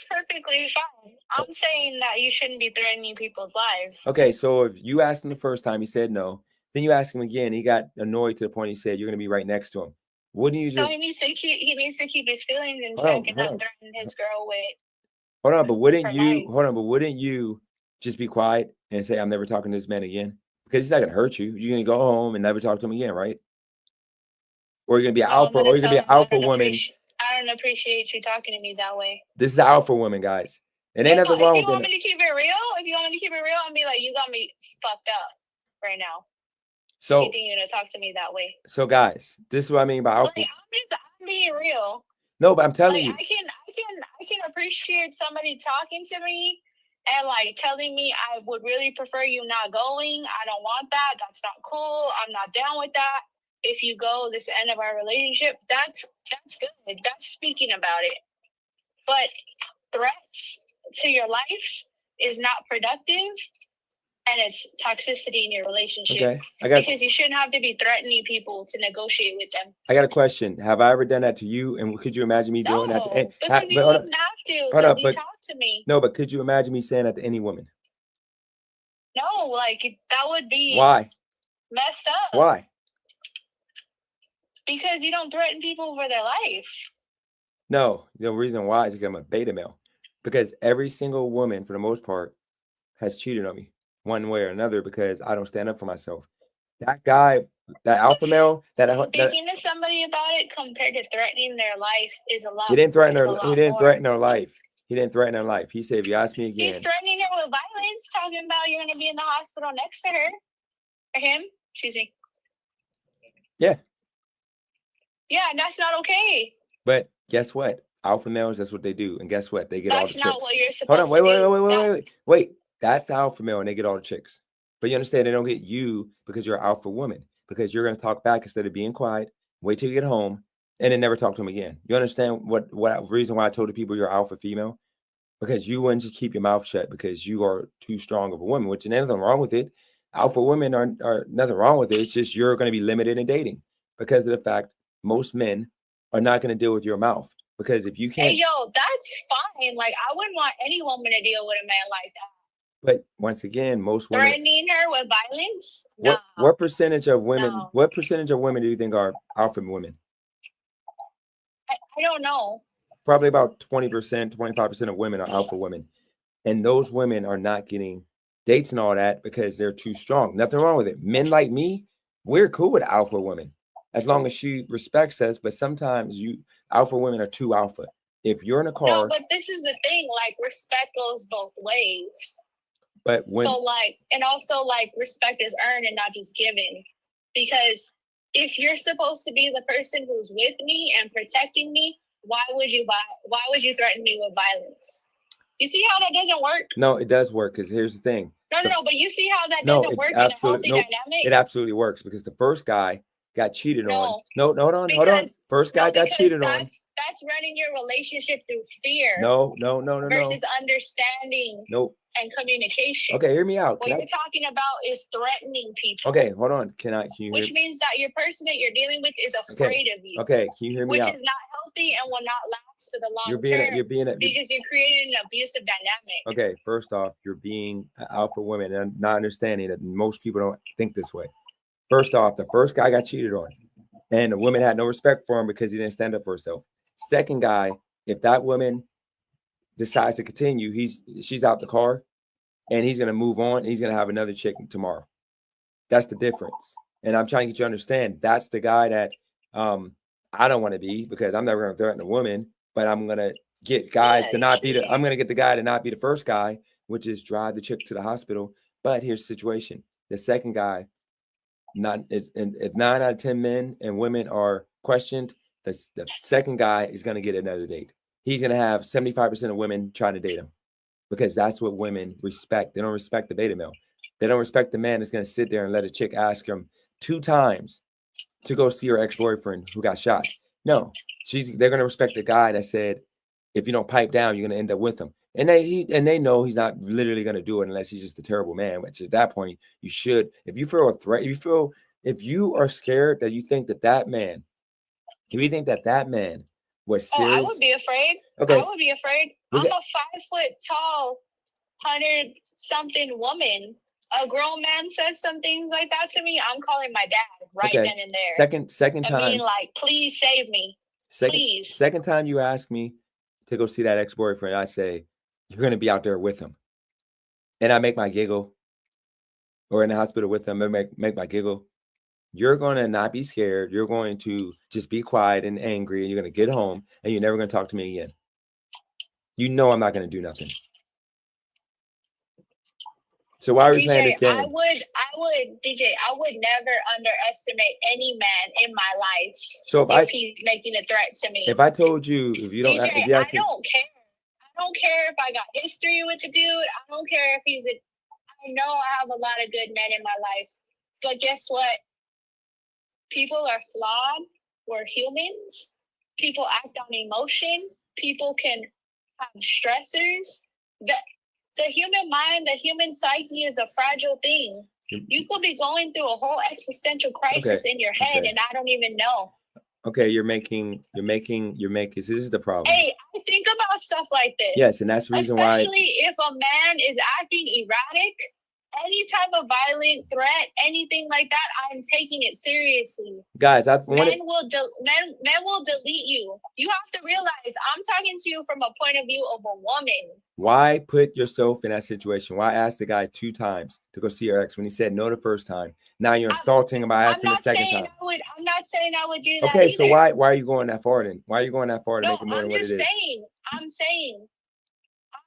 perfectly fine. I'm saying that you shouldn't be threatening people's lives. Okay, so if you asked him the first time, he said no. Then you ask him again. He got annoyed to the point he said you're gonna be right next to him. Wouldn't you just? So he needs to keep his feelings in check and not threaten his girl with. Hold on, but wouldn't you just be quiet and say I'm never talking to this man again? Because he's not gonna hurt you. You're gonna go home and never talk to him again, right? Or you're gonna be an alpha, or you're gonna be an alpha woman. I don't appreciate you talking to me that way. This is the alpha woman, guys. It ain't nothing wrong with it. If you want me to keep it real, I'll be like, you got me fucked up right now. So continuing to talk to me that way. So guys, this is what I mean by alpha. I'm being real. No, but I'm telling you. I can appreciate somebody talking to me and like telling me I would really prefer you not going. I don't want that. That's not cool. I'm not down with that. If you go, this is the end of our relationship. That's good. That's speaking about it. But threats to your life is not productive, and it's toxicity in your relationship. Okay, because you shouldn't have to be threatening people to negotiate with them. I got a question. Have I ever done that to you? And could you imagine me doing that? No, because you wouldn't have to. Because you talk to me. No, but could you imagine me saying that to any woman? No, like that would be why messed up. Why? Because you don't threaten people for their life. No, the reason why is because I'm a beta male. Because every single woman, for the most part, has cheated on me one way or another because I don't stand up for myself. That guy, that alpha male, speaking to somebody about it compared to threatening their life is a lot. He didn't threaten her. He didn't threaten her life. He didn't threaten her life. He said, "If you ask me again," he's threatening her with violence, talking about you're going to be in the hospital next to her or him. Excuse me. Yeah. Yeah, and that's not okay. But guess what? Alpha males, that's what they do. And guess what? They get all the chicks. That's not what you're supposed to do. Wait. That's the alpha male, and they get all the chicks. But you understand, they don't get you because you're an alpha woman, because you're going to talk back instead of being quiet, wait till you get home, and then never talk to them again. You understand what reason why I told the people you're alpha female? Because you wouldn't just keep your mouth shut because you are too strong of a woman, which there's nothing wrong with it. Alpha women are nothing wrong with it. It's just you're going to be limited in dating because of the fact most men are not going to deal with your mouth. Because if you can't, hey, yo, that's fine. Like, I wouldn't want any woman to deal with a man like that. But once again, most women threatening her with violence. What percentage of women? No. What percentage of women do you think are alpha women? I don't know. Probably about 20%, 25% of women are alpha women, and those women are not getting dates and all that because they're too strong. Nothing wrong with it. Men like me, we're cool with alpha women as long as she respects us. But sometimes alpha women are too alpha. If you're in a car, no, but this is the thing. Like, respect goes both ways. But and also respect is earned and not just given. Because if you're supposed to be the person who's with me and protecting me, why would you threaten me with violence? You see how that doesn't work? No, it does work, because here's the thing. No, but you see how that doesn't work in a healthy dynamic? It absolutely works, because the first guy got cheated on. No, hold on. First guy got cheated on. That's running your relationship through fear. No. Versus understanding. Nope. And communication. Okay, hear me out. What you're talking about is threatening people. Okay, hold on. Which means that your person that you're dealing with is afraid of you. Okay, can you hear me out? Which is not healthy and will not last for the long term. Because you're creating an abusive dynamic. Okay, first off, you're being an alpha woman and not understanding that most people don't think this way. First off, the first guy got cheated on, and the woman had no respect for him because he didn't stand up for herself. Second guy, if that woman decides to continue, she's out the car, and he's going to move on. He's going to have another chick tomorrow. That's the difference. And I'm trying to get you to understand, that's the guy that I don't want to be, because I'm never going to threaten a woman, but I'm going to get guys to not be I'm going to get the guy to not be the first guy, which is drive the chick to the hospital. But here's the situation. The second guy, if 9 out of 10 men and women are questioned, the second guy is going to get another date. He's going to have 75% of women trying to date him, because that's what women respect. They don't respect the beta male. They don't respect the man that's going to sit there and let a chick ask him 2 times to go see her ex-boyfriend who got shot. No, they're going to respect the guy that said, if you don't pipe down, you're going to end up with him. And they know he's not literally going to do it unless he's just a terrible man, which at that point you should. If you feel a threat, if you are scared that you think that man, if you think that man was serious. I would be afraid. Okay. I would be afraid. I'm a 5 foot tall, 100-something woman. A grown man says some things like that to me, I'm calling my dad then and there. Second time. And being like, please save me. Please. Second time you ask me to go see that ex-boyfriend, I say, you're going to be out there with him. And I make my giggle. Or in the hospital with him, I make my giggle. You're going to not be scared. You're going to just be quiet and angry, and you're going to get home, and you're never going to talk to me again. You know I'm not going to do nothing. So why are we playing this game? I would never underestimate any man in my life. So if he's making a threat to me. If I told you, if you don't, DJ, I don't care. I don't care if I got history with the dude. I don't care if he's a. I know I have a lot of good men in my life, but guess what? People are flawed. We're humans. People act on emotion. People can have stressors. The human mind, the human psyche is a fragile thing. You could be going through a whole existential crisis in your head, and I don't even know. Okay, you're making. This is the problem. Hey, I think about stuff like this. Yes, and that's the reason why. Especially if a man is acting erratic, any type of violent threat, anything like that, I'm taking it seriously. Guys, men will delete you. You have to realize I'm talking to you from a point of view of a woman. Why put yourself in that situation? Why ask the guy 2 times to go see your ex when he said no the first time? Now you're insulting him by asking the second time. I'm not saying I would do that. Okay, so why are you going that far then? Why are you going that far to make it more than what it is? I'm saying.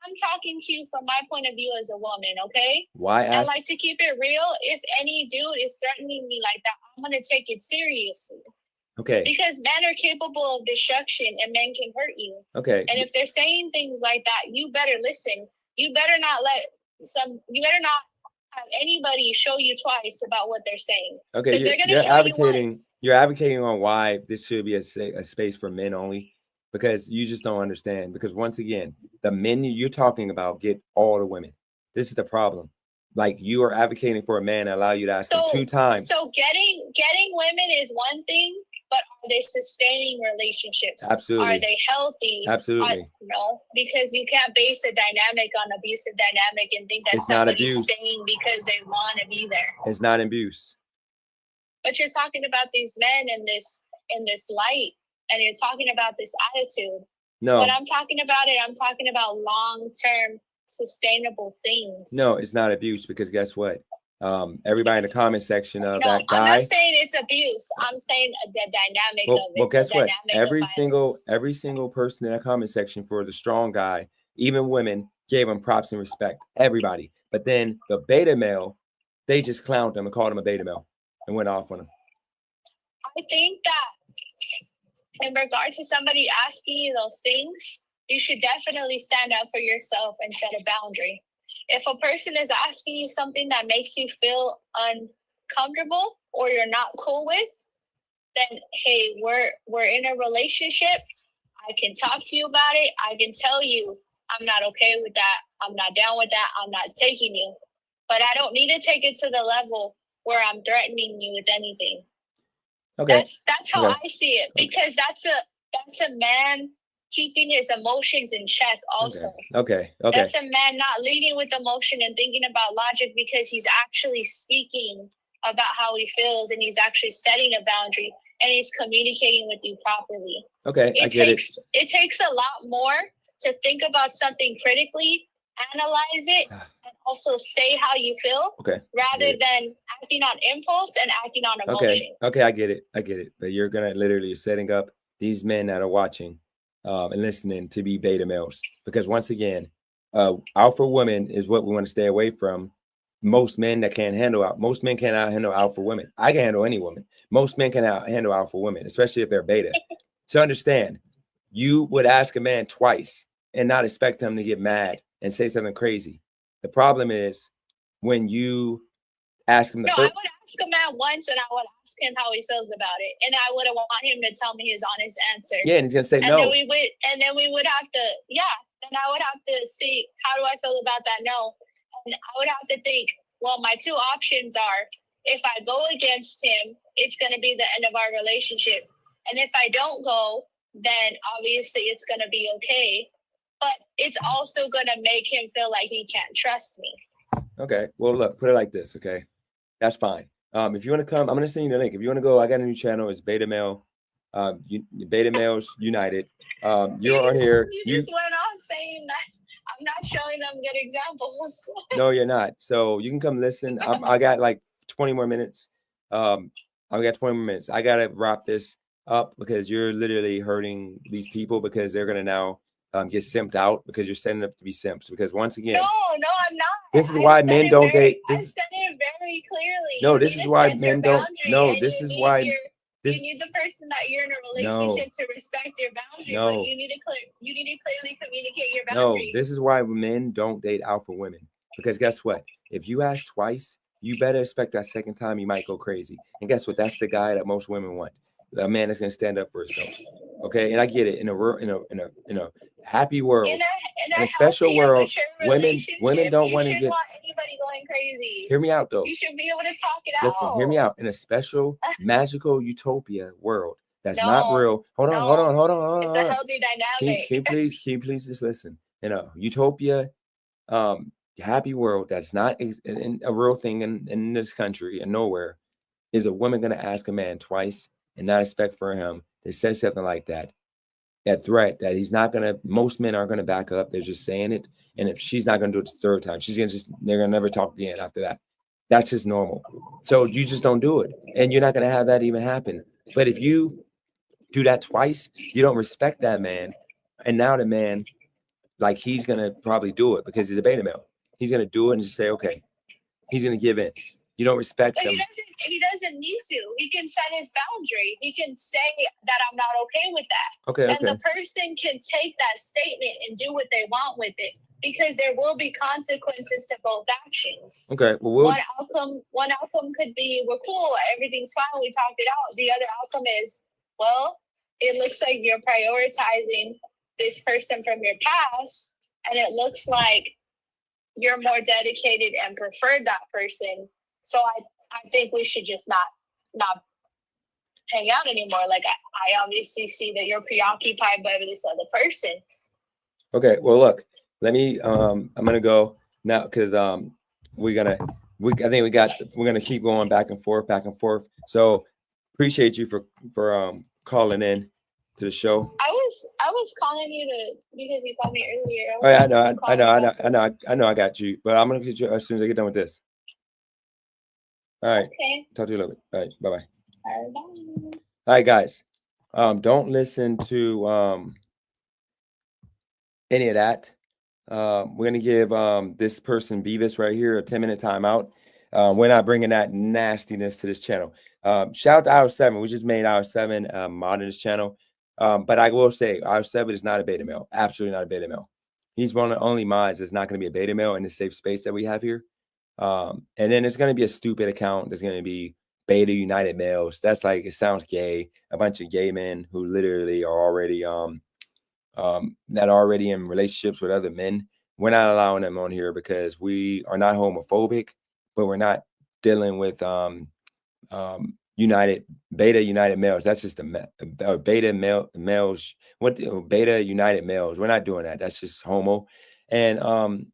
I'm talking to you from my point of view as a woman, okay? Why? I like to keep it real. If any dude is threatening me like that, I'm going to take it seriously. Okay. Because men are capable of destruction and men can hurt you. Okay. And if they're saying things like that, you better listen. You better not have anybody show you twice about what they're saying. Okay, you're advocating on why this should be a space for men only. Because you just don't understand. Because once again, the men you're talking about get all the women. This is the problem. Like you are advocating for a man to allow you to ask him 2 times. So getting women is one thing, but are they sustaining relationships? Absolutely. Are they healthy? Absolutely. No, because you can't base a dynamic on abusive dynamic and think that somebody's staying because they want to be there. It's not abuse. But you're talking about these men in this light. And you're talking about this attitude. No. When I'm talking about long-term sustainable things. No, it's not abuse because guess what? Everybody in the comment section of that guy. I'm not saying it's abuse. I'm saying the dynamic of it. Well, guess what? Every single person in that comment section for the strong guy, even women, gave him props and respect. Everybody. But then the beta male, they just clowned him and called him a beta male and went off on him. I think that in regard to somebody asking you those things, you should definitely stand up for yourself and set a boundary. If a person is asking you something that makes you feel uncomfortable or you're not cool with, then hey, we're in a relationship. I can talk to you about it. I can tell you I'm not okay with that. I'm not down with that. I'm not taking you. But I don't need to take it to the level where I'm threatening you with anything. Okay. That's how I see it, because that's a man keeping his emotions in check also. Okay. That's a man not leading with emotion and thinking about logic, because he's actually speaking about how he feels and he's actually setting a boundary and he's communicating with you properly. Okay, I get it. It takes a lot more to think about something critically, analyze it, and also say how you feel, rather than acting on impulse and acting on emotion. Okay, I get it. But you're gonna literally setting up these men that are watching and listening to be beta males, because once again, alpha women is what we want to stay away from. Most men cannot handle alpha women. I can handle any woman. Most men cannot handle alpha women, especially if they're beta. So understand, you would ask a man twice and not expect him to get mad and say something crazy. The problem is when you ask him I would ask a man once and I would ask him how he feels about it. And I would want him to tell me his honest answer. Yeah, and he's gonna say no. Then we would have to, then I would have to see, how do I feel about that no? And I would have to think, well, my 2 options are, if I go against him, it's going to be the end of our relationship. And if I don't go, then obviously it's going to be okay. But it's also going to make him feel like he can't trust me. Okay. Well, look, put it like this, okay? That's fine. If you want to come, I'm going to send you the link. If you want to go, I got a new channel. It's Beta Male, Beta Males United. You're on here. You just went off saying that I'm not showing them good examples. No, you're not. So you can come listen. I got like 20 more minutes. I got 20 more minutes. I got to wrap this up because you're literally hurting these people, because they're going to now get simped out because you're setting up to be simps. Because once again, no, I'm not. This is why men don't date. I said it very clearly. No, this is why men don't. No, this is why. You need the person that you're in a relationship to respect your boundary, but you need to clearly communicate your boundary. No, this is why men don't date alpha women. Because guess what? If you ask twice, you better expect that second time you might go crazy. And guess what? That's the guy that most women want. A man that's gonna stand up for himself. Okay, and I get it. In a happy world, in a special healthy and world, mature women relationship, don't you want to shouldn't get. want anybody going crazy. Hear me out though. You should be able to talk it Listen, out. hear me out. In a special, magical utopia world that's not No, real. Hold on, no. hold on, hold on. It's a healthy dynamic. Can you please just listen? In a utopia, happy world that's not a real thing in this country and nowhere, is a woman going to ask a man twice and not expect for him to say something like that? That threat that he's not going to, most men aren't going to back up. They're just saying it. And if she's not going to do it the third time, they're going to never talk again after that. That's just normal. So you just don't do it. And you're not going to have that even happen. But if you do that twice, you don't respect that man. And now the man, like, he's going to probably do it because he's a beta male. He's going to do it and just say, okay, he's going to give in. You don't respect but him. He doesn't need to. He can set his boundary. He can say that I'm not okay with that. Okay. And the person can take that statement and do what they want with it, because there will be consequences to both actions. Okay. Well, one outcome could be, we're cool, everything's fine, we talked it out. The other outcome is, well, it looks like you're prioritizing this person from your past, and it looks like you're more dedicated and preferred that person. So I think we should just not hang out anymore. Like, I obviously see that you're preoccupied by this other person. Okay. Well, look, let me, I'm going to go now because we're going to, we're going to keep going back and forth. So appreciate you for calling in to the show. I was calling you because you called me earlier. Oh yeah, I know I got you, but I'm gonna get you as soon as I get done with this. All right. Okay. Talk to you a little bit. All right. Bye-bye. Bye. All right, guys. Don't listen to any of that. We're gonna give this person Beavis right here a 10-minute timeout. We're not bringing that nastiness to this channel. Shout out to Hour 7. We just made Hour 7 mod in this channel. But I will say, Hour 7 is not a beta male. Absolutely not a beta male. He's one of the only mods that's not going to be a beta male in the safe space that we have here. And then it's going to be a stupid account. There's going to be beta United males. That's like, it sounds gay. A bunch of gay men who literally are already that are already in relationships with other men. We're not allowing them on here because we are not homophobic, but we're not dealing with beta United males. That's just beta males. Beta United males? We're not doing that. That's just homo. And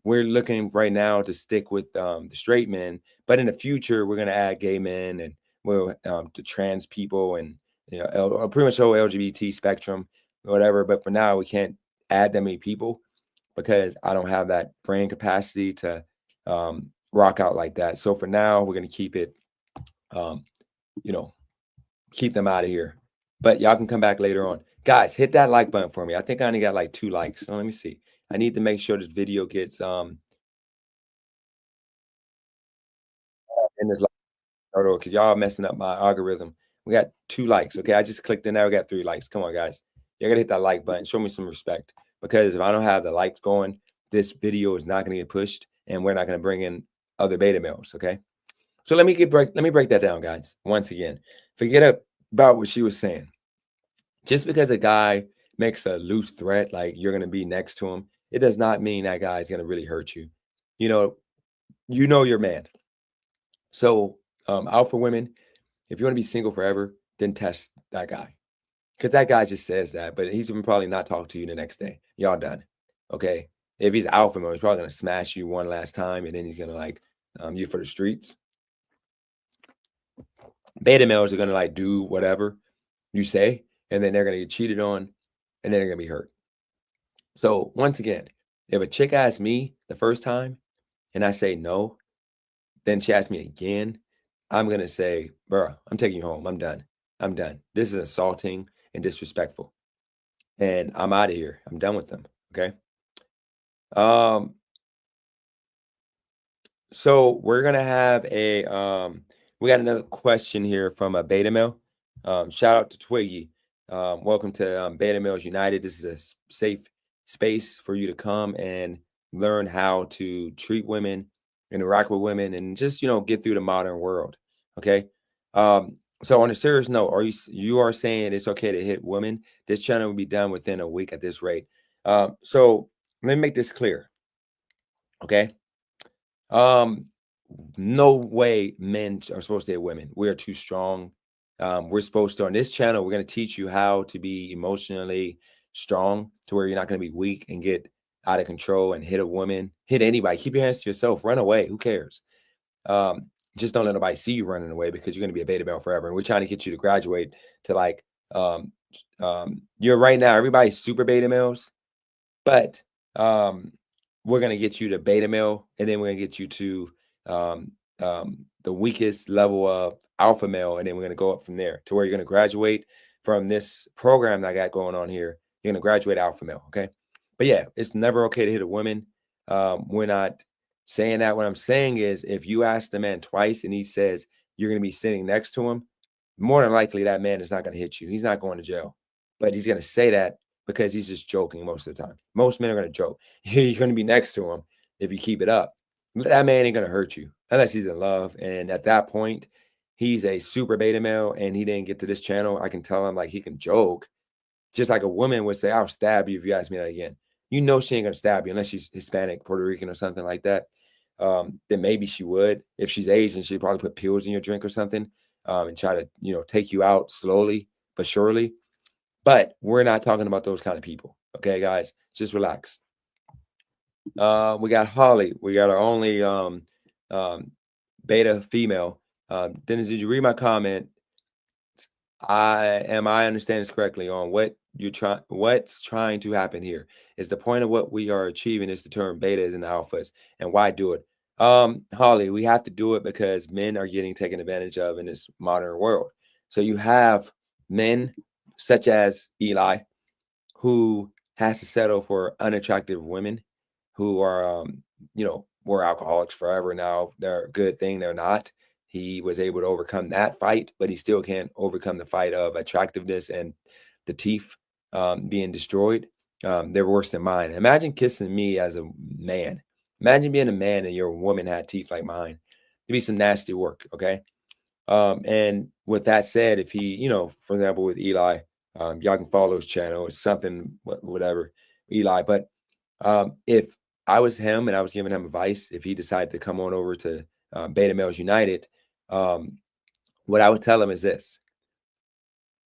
we're looking right now to stick with the straight men, but in the future we're gonna add gay men and we'll to trans people and pretty much the whole LGBT spectrum, whatever. But for now we can't add that many people because I don't have that brain capacity to rock out like that. So for now we're gonna keep it keep them out of here. But y'all can come back later on. Guys, hit that like button for me. I think I only got like 2 likes. So let me see. I need to make sure this video gets in this photo because y'all are messing up my algorithm. We got 2 likes. Okay, I just clicked in there. We got 3 likes. Come on, guys. You're gonna hit that like button. Show me some respect. Because if I don't have the likes going, this video is not gonna get pushed, and we're not gonna bring in other beta males. Okay. So let me break that down, guys. Once again, forget about what she was saying. Just because a guy makes a loose threat, like you're going to be next to him, it does not mean that guy is going to really hurt you. You know your man. So out for women, if you want to be single forever, then test that guy. Because that guy just says that, but he's going to probably not talk to you the next day. Y'all done. Okay. If he's alpha male, he's probably going to smash you one last time, and then he's going to like you for the streets. Beta males are going to like do whatever you say, and then they're going to get cheated on, and then they're going to be hurt. So once again, if a chick asks me the first time and I say no, then she asks me again, I'm going to say, bro, I'm taking you home. I'm done. This is assaulting and disrespectful. And I'm out of here. I'm done with them. Okay. So we're going to have we got another question here from a beta male. Shout out to Twiggy. Welcome to Beta Males United. This is a safe space for you to come and learn how to treat women, interact with women, and just get through the modern world. Okay. So on a serious note, you are saying it's okay to hit women? This channel will be done within a week at this rate. So let me make this clear. Okay. Um, no way men are supposed to hit women. We are too strong. We're supposed to, on this channel, we're going to teach you how to be emotionally strong to where you're not going to be weak and get out of control and hit a woman, hit anybody. Keep your hands to yourself. Run away. Who cares? Um, just don't let nobody see you running away because you're going to be a beta male forever. And we're trying to get you to graduate to like, um, you're right now, everybody's super beta males, but um, we're gonna get you to beta male, and then we're gonna get you to the weakest level of alpha male, and then we're gonna go up from there to where you're gonna graduate from this program that I got going on here. You're gonna graduate alpha male, okay? But yeah, it's never okay to hit a woman. We're not saying that. What I'm saying is, if you ask the man twice and he says you're gonna be sitting next to him, more than likely that man is not gonna hit you. He's not going to jail, but he's gonna say that because he's just joking most of the time. Most men are going to joke. You're going to be next to him if you keep it up. That man ain't going to hurt you unless he's in love. And at that point, he's a super beta male and he didn't get to this channel. I can tell him like he can joke, just like a woman would say, I'll stab you if you ask me that again. You know she ain't going to stab you unless she's Hispanic, Puerto Rican, or something like that. Then maybe she would. If she's Asian, she'd probably put pills in your drink or something and try to, take you out slowly but surely. But we're not talking about those kind of people. Okay, guys, just relax. We got Holly. We got our only um, beta female. Dennis, did you read my comment? I understand this correctly on what's trying to happen here is the point of what we are achieving is to turn betas into alphas. And why do it? Holly, we have to do it because men are getting taken advantage of in this modern world. So you have men such as Eli who has to settle for unattractive women who are were alcoholics forever now. They're a good thing they're not. He was able to overcome that fight, but he still can't overcome the fight of attractiveness and the teeth being destroyed. They're worse than mine. Imagine kissing me as a man. Imagine being a man and your woman had teeth like mine. It'd be some nasty work, okay? And with that said, if he, for example, with Eli, y'all can follow his channel. It's something, whatever, Eli. But if I was him and I was giving him advice, if he decided to come on over to Beta Males United, what I would tell him is this: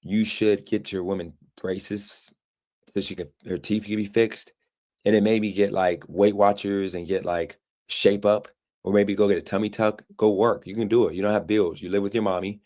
you should get your woman braces so her teeth can be fixed, and then maybe get like Weight Watchers and get like Shape Up, or maybe go get a tummy tuck. Go work. You can do it. You don't have bills. You live with your mommy.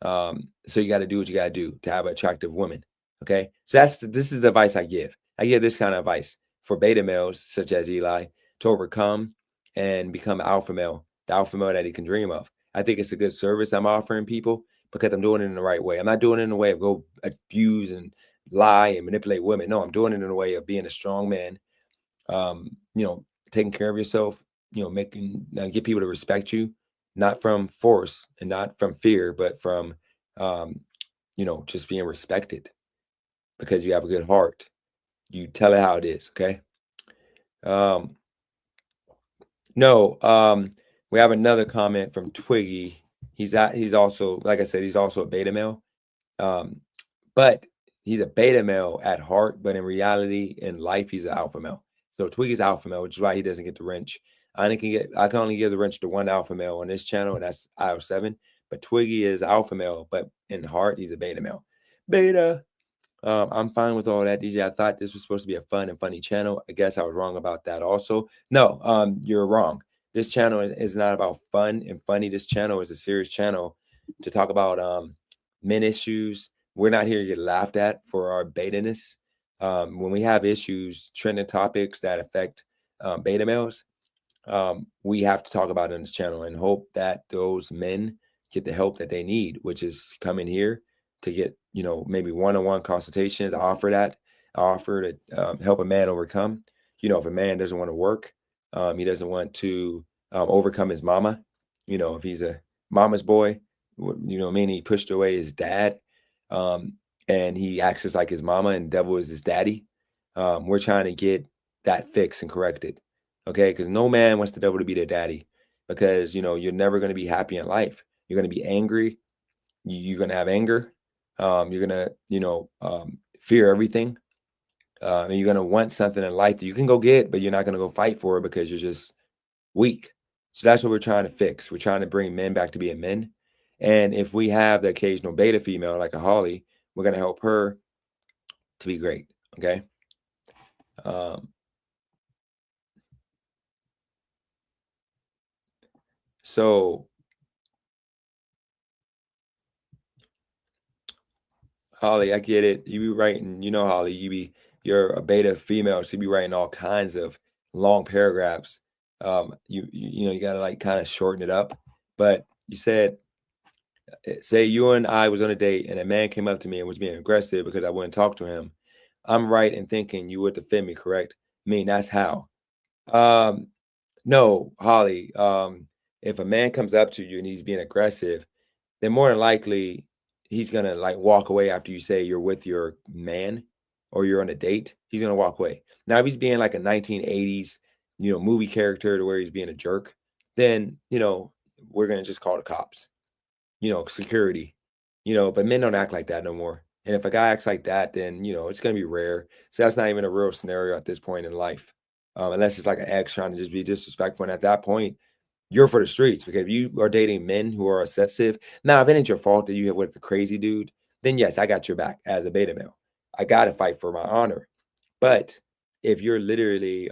So you got to do what you got to do to have an attractive woman. Okay. So this is the advice I give. I give this kind of advice for beta males such as Eli to overcome and become alpha male, the alpha male that he can dream of. I think it's a good service I'm offering people because I'm doing it in the right way. I'm not doing it in a way of go abuse and lie and manipulate women. No, I'm doing it in a way of being a strong man, taking care of yourself, making get people to respect you, not from force and not from fear, but from just being respected because you have a good heart. You tell it how it is, okay? Um, no, we have another comment from Twiggy. He's also, like I said, he's also a beta male. But he's a beta male at heart, but in reality, in life, he's an alpha male. So Twiggy's alpha male, which is why he doesn't get the wrench. I can only give the wrench to one alpha male on this channel, and that's IO7. But Twiggy is alpha male, but in heart, he's a beta male. Beta. I'm fine with all that, DJ. I thought this was supposed to be a fun and funny channel. I guess I was wrong about that also. No, you're wrong. This channel is not about fun and funny. This channel is a serious channel to talk about men issues. We're not here to get laughed at for our beta-ness. When we have issues, trending topics that affect beta males, we have to talk about it on this channel and hope that those men get the help that they need, which is coming here to get, maybe one-on-one consultations. I offer that. I offer to help a man overcome. If a man doesn't want to work, he doesn't want to overcome his mama. If he's a mama's boy, meaning he pushed away his dad. um, and he acts as like his mama and devil is his daddy. We're trying to get that fixed and corrected, okay? Because no man wants the devil to be their daddy, because you're never going to be happy in life. You're going to be angry. You're going to have anger. You're going to fear everything. And you're going to want something in life that you can go get, but you're not going to go fight for it because you're just weak. So that's what we're trying to fix. We're trying to bring men back to being men. And if we have the occasional beta female like a Holly, we're going to help her to be great. Okay. Um, so Holly, I get it. You be writing, Holly, you're a beta female, so you be writing all kinds of long paragraphs. You gotta like kind of shorten it up. But you said, say you and I was on a date and a man came up to me and was being aggressive because I wouldn't talk to him. I'm right in thinking you would defend me, correct? I mean, that's how. Um, no, Holly. If a man comes up to you and he's being aggressive, then more than likely he's gonna like walk away after you say you're with your man or you're on a date. He's gonna walk away. Now, if he's being like a 1980s, movie character to where he's being a jerk, then we're gonna just call the cops, security, but men don't act like that no more. And if a guy acts like that, then, it's going to be rare. So that's not even a real scenario at this point in life. Unless it's like an ex trying to just be disrespectful. And at that point, you're for the streets, because if you are dating men who are obsessive, now, if it ain't your fault that you have with the crazy dude, then yes, I got your back as a beta male. I got to fight for my honor. But if you're literally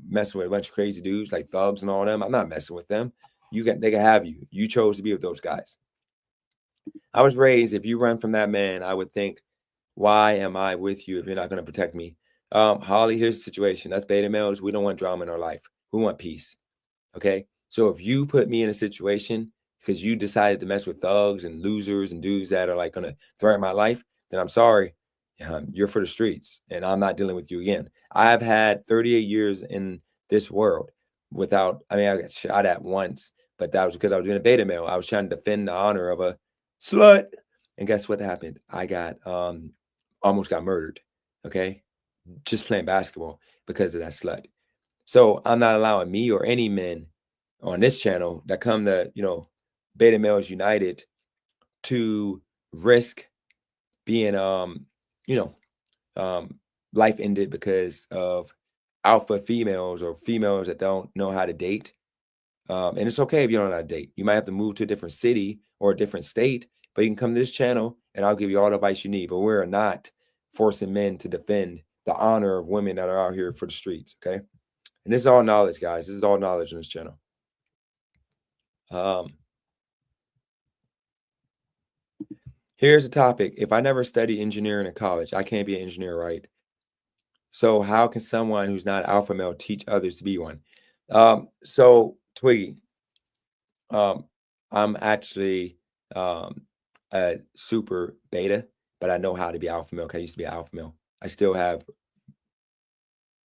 messing with a bunch of crazy dudes like thugs and all them, I'm not messing with them. They can have you. You chose to be with those guys. I was raised, if you run from that man, I would think, why am I with you if you're not going to protect me? Holly, here's the situation. That's beta males. We don't want drama in our life. We want peace. Okay. So if you put me in a situation because you decided to mess with thugs and losers and dudes that are like going to threaten my life, then I'm sorry. You're for the streets and I'm not dealing with you again. I've had 38 years in this world without, I mean, I got shot at once, but that was because I was being a beta male. I was trying to defend the honor of a slut. And guess what happened? I got almost got murdered. Okay. Just playing basketball because of that slut. So I'm not allowing me or any men on this channel that come to, Beta Males United to risk being you know, um life ended because of alpha females or females that don't know how to date. And it's okay if you don't know how to date. You might have to move to a different city or a different state, but you can come to this channel and I'll give you all the advice you need. But we're not forcing men to defend the honor of women that are out here for the streets. Okay. And this is all knowledge, guys. This is all knowledge on this channel. Um, Here's a topic. If I never studied engineering in college, I can't be an engineer, right? So how can someone who's not alpha male teach others to be one? So Twiggy, um, I'm actually a super beta, but I know how to be alpha male 'cause I used to be alpha male. I still have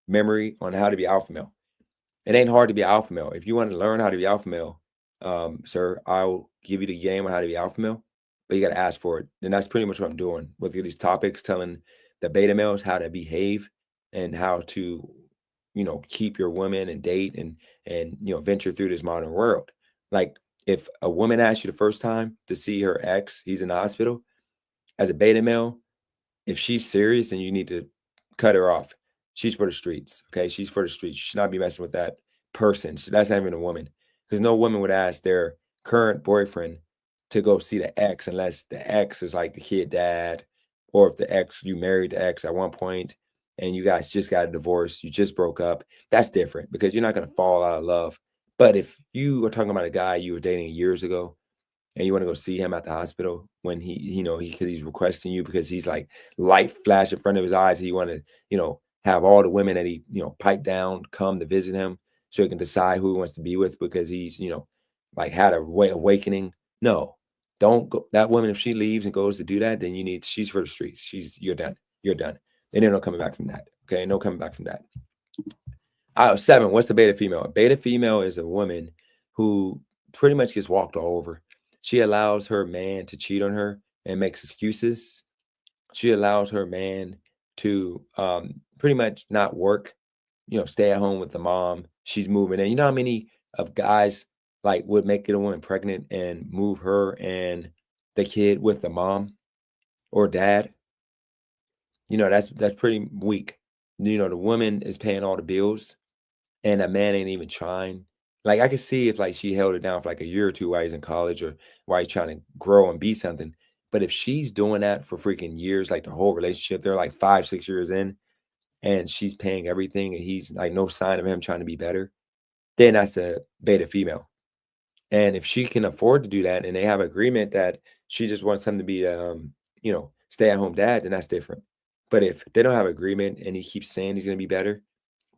memory on how to be alpha male. It ain't hard to be alpha male. If you want to learn how to be alpha male, sir, I'll give you the game on how to be alpha male, but you got to ask for it. And that's pretty much what I'm doing with these topics, telling the beta males how to behave and how to, keep your woman and date and venture through this modern world. Like if a woman asks you the first time to see her ex, he's in the hospital, as a beta male, if she's serious, then you need to cut her off. She's for the streets. Okay. She's for the streets. You should not be messing with that person. That's not even a woman. Because no woman would ask their current boyfriend to go see the ex unless the ex is like the kid dad, or if the ex, you married the ex at one point and you guys just got a divorce, you just broke up. That's different because you're not going to fall out of love. But if you are talking about a guy you were dating years ago and you want to go see him at the hospital when because he's requesting you because he's like light flash in front of his eyes. He want to, have all the women that he, pipe down come to visit him so he can decide who he wants to be with because he's, like had a way awakening. No, don't go. That woman, if she leaves and goes to do that, then she's for the streets. You're done. You're done. And then no coming back from that. Okay. No coming back from that. 7. What's the beta female? A beta female is a woman who pretty much gets walked all over. She allows her man to cheat on her and makes excuses She allows her man to pretty much not work, stay at home with the mom. She's moving in. You know how many of guys like would make get a woman pregnant and move her and the kid with the mom or dad? That's pretty weak. The woman is paying all the bills and a man ain't even trying. Like I could see if like she held it down for like a year or two while he's in college or while he's trying to grow and be something. But if she's doing that for freaking years, like the whole relationship, they're like 5, 6 years in, and she's paying everything, and he's like no sign of him trying to be better, then that's a beta female. And if she can afford to do that, and they have agreement that she just wants him to be, stay at home dad, then that's different. But if they don't have agreement and he keeps saying he's gonna be better,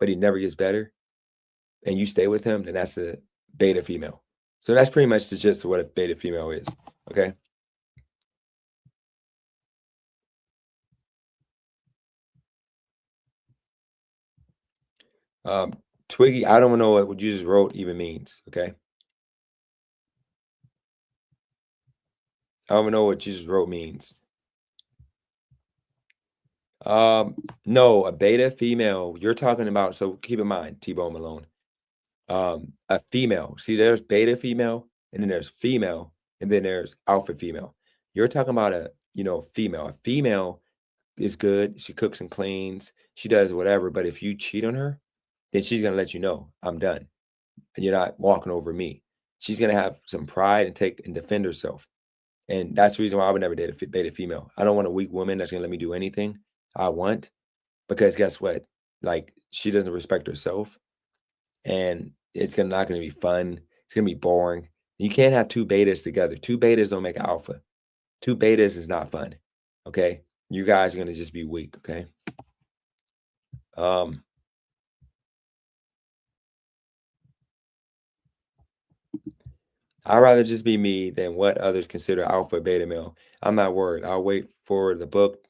but he never gets better, and you stay with him, then that's a beta female. So that's pretty much the gist of what a beta female is. Okay. Um, Twiggy, I don't know what you just wrote even means. Okay. I don't even know what you just wrote means. No, a beta female. You're talking about, so keep in mind, T-Bone Malone. A female. See, there's beta female, and then there's female, and then there's alpha female. You're talking about a, female. A female is good. She cooks and cleans. She does whatever. But if you cheat on her, then she's gonna let you know I'm done, and you're not walking over me. She's gonna have some pride and take and defend herself. And that's the reason why I would never date a beta female. I don't want a weak woman that's gonna let me do anything I want because guess what? Like she doesn't respect herself, and it's gonna not gonna be fun. It's gonna be boring. You can't have two betas together. Two betas don't make an alpha. Two betas is not fun. Okay, you guys are gonna just be weak. Okay. Um, I'd rather just be me than what others consider alpha beta male. I'm not worried. I'll wait for the book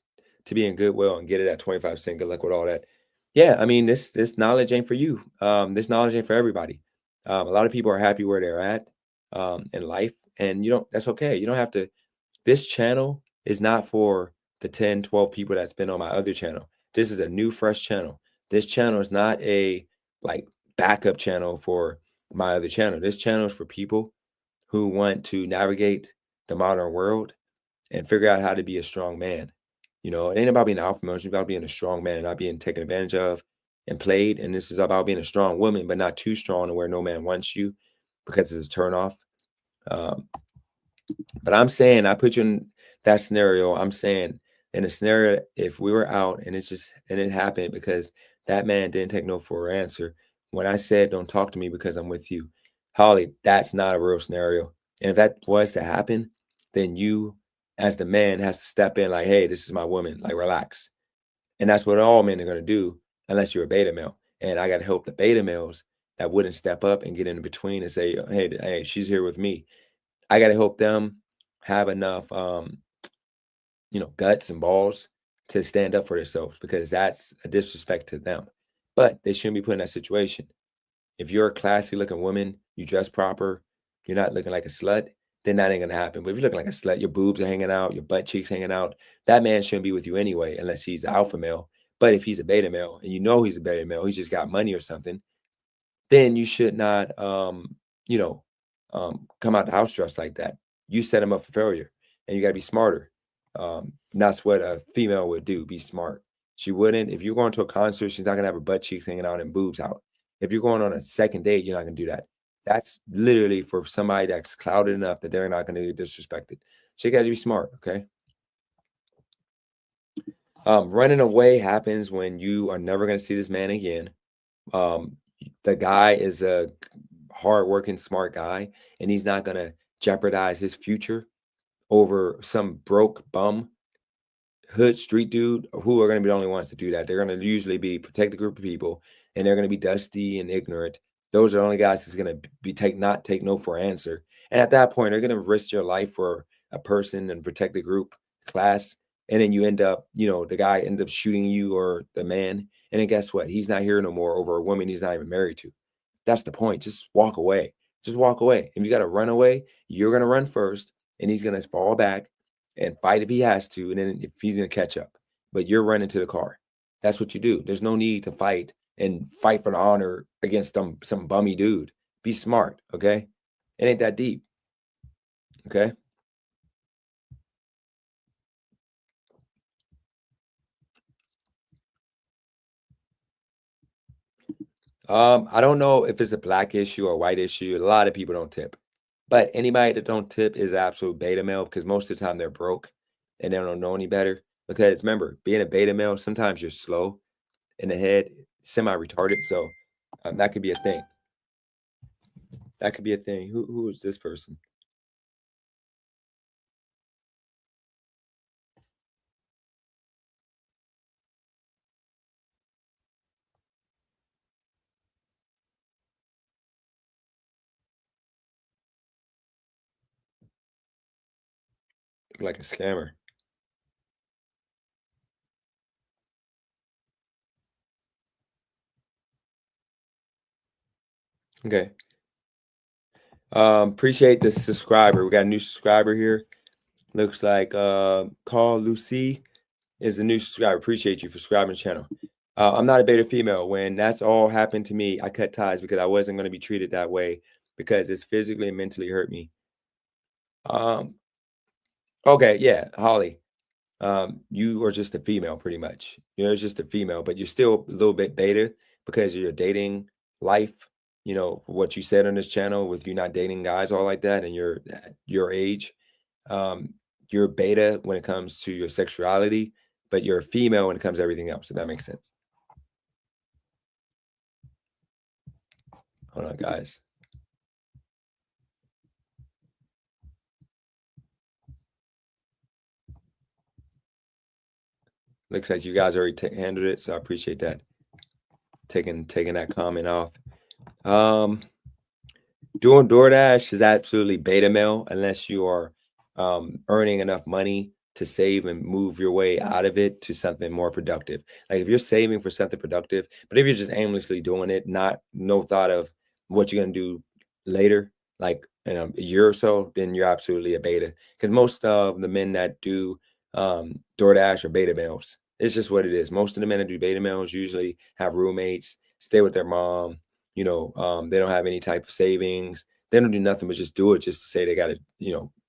to be in Goodwill and get it at 25 cents. Good luck with all that. Yeah, I mean this knowledge ain't for you. This knowledge ain't for everybody. A lot of people are happy where they're at in life, and you don't. That's okay. You don't have to. This channel is not for the 10, 12 people that's been on my other channel. This is a new, fresh channel. This channel is not a like backup channel for my other channel. This channel is for people who want to navigate the modern world and figure out how to be a strong man. It ain't about being an alpha male, it's about being a strong man and not being taken advantage of and played. And this is about being a strong woman, but not too strong to where no man wants you because it's a turn off. Um, but I'm saying, I put you in that scenario. I'm saying, in a scenario, if we were out and it happened because that man didn't take no for an answer, when I said, don't talk to me because I'm with you, Holly, that's not a real scenario. And if that was to happen, then you, as the man, has to step in like, hey, this is my woman, like, relax. And that's what all men are going to do, unless you're a beta male. And I got to help the beta males that wouldn't step up and get in between and say, hey, she's here with me. I got to help them have enough, guts and balls to stand up for themselves because that's a disrespect to them. But they shouldn't be put in that situation. If you're a classy looking woman, you dress proper, you're not looking like a slut, then that ain't gonna happen. But if you're looking like a slut, your boobs are hanging out, your butt cheeks hanging out, that man shouldn't be with you anyway, unless he's an alpha male. But if he's a beta male and you know he's a beta male, he's just got money or something, then you should not, you know, come out the house dressed like that. You set him up for failure, and you got to be smarter. That's what a female would do. Be smart. She wouldn't. If you're going to a concert, she's not gonna have her butt cheeks hanging out and boobs out. If you're going on a second date, you're not gonna do that. That's literally for somebody that's clouded enough that they're not gonna get disrespected. So you got to be smart. Okay. Running away happens when you are never gonna see this man again. Um, the guy is a hardworking, smart guy, and he's not gonna jeopardize his future over some broke bum hood street dude who are gonna be the only ones to do that. They're gonna usually be protect a group of people, and they're gonna be dusty and ignorant. Those are the only guys that's gonna be take not take no for an answer. And at that point, they're gonna risk your life for a person and protect the group class. And then you end up, the guy ends up shooting you or the man. And then guess what? He's not here no more over a woman he's not even married to. That's the point. Just walk away. Just walk away. If you got to run away, you're gonna run first, and he's gonna fall back, and fight if he has to, and then if he's gonna catch up. But you're running to the car. That's what you do. There's no need to fight for the honor against some bummy dude. Be smart, okay? It ain't that deep, okay? I don't know if it's a black issue or a white issue. A lot of people don't tip. But anybody that don't tip is absolute beta male because most of the time they're broke and they don't know any better. Because remember, being a beta male, sometimes you're slow in the head, semi-retarded. So that could be a thing. That could be a thing. Who is this person? Look like a scammer. Okay. Appreciate the subscriber. We got a new subscriber here. Looks like Call Lucy is a new subscriber. Appreciate you for subscribing to the channel. I'm not a beta female. When that's all happened to me, I cut ties because I wasn't going to be treated that way because it's physically and mentally hurt me. Um, okay, yeah, Holly. You are just a female pretty much. You're just a female, but you're still a little bit beta because of your dating life. What you said on this channel with you not dating guys all like that and you're at your age. Um, you're beta when it comes to your sexuality, but you're a female when it comes to everything else, if that makes sense. Hold on, guys. Looks like you guys already handled it, so I appreciate that. Taking that comment off. Doing DoorDash is absolutely beta male unless you are earning enough money to save and move your way out of it to something more productive. Like if you're saving for something productive, but if you're just aimlessly doing it, no thought of what you're gonna do later, like in a year or so, then you're absolutely a beta. Because most of the men that do DoorDash are beta males. It's just what it is. Most of the men that do beta males usually have roommates, stay with their mom, they don't have any type of savings. They don't do nothing but just do it just to say they got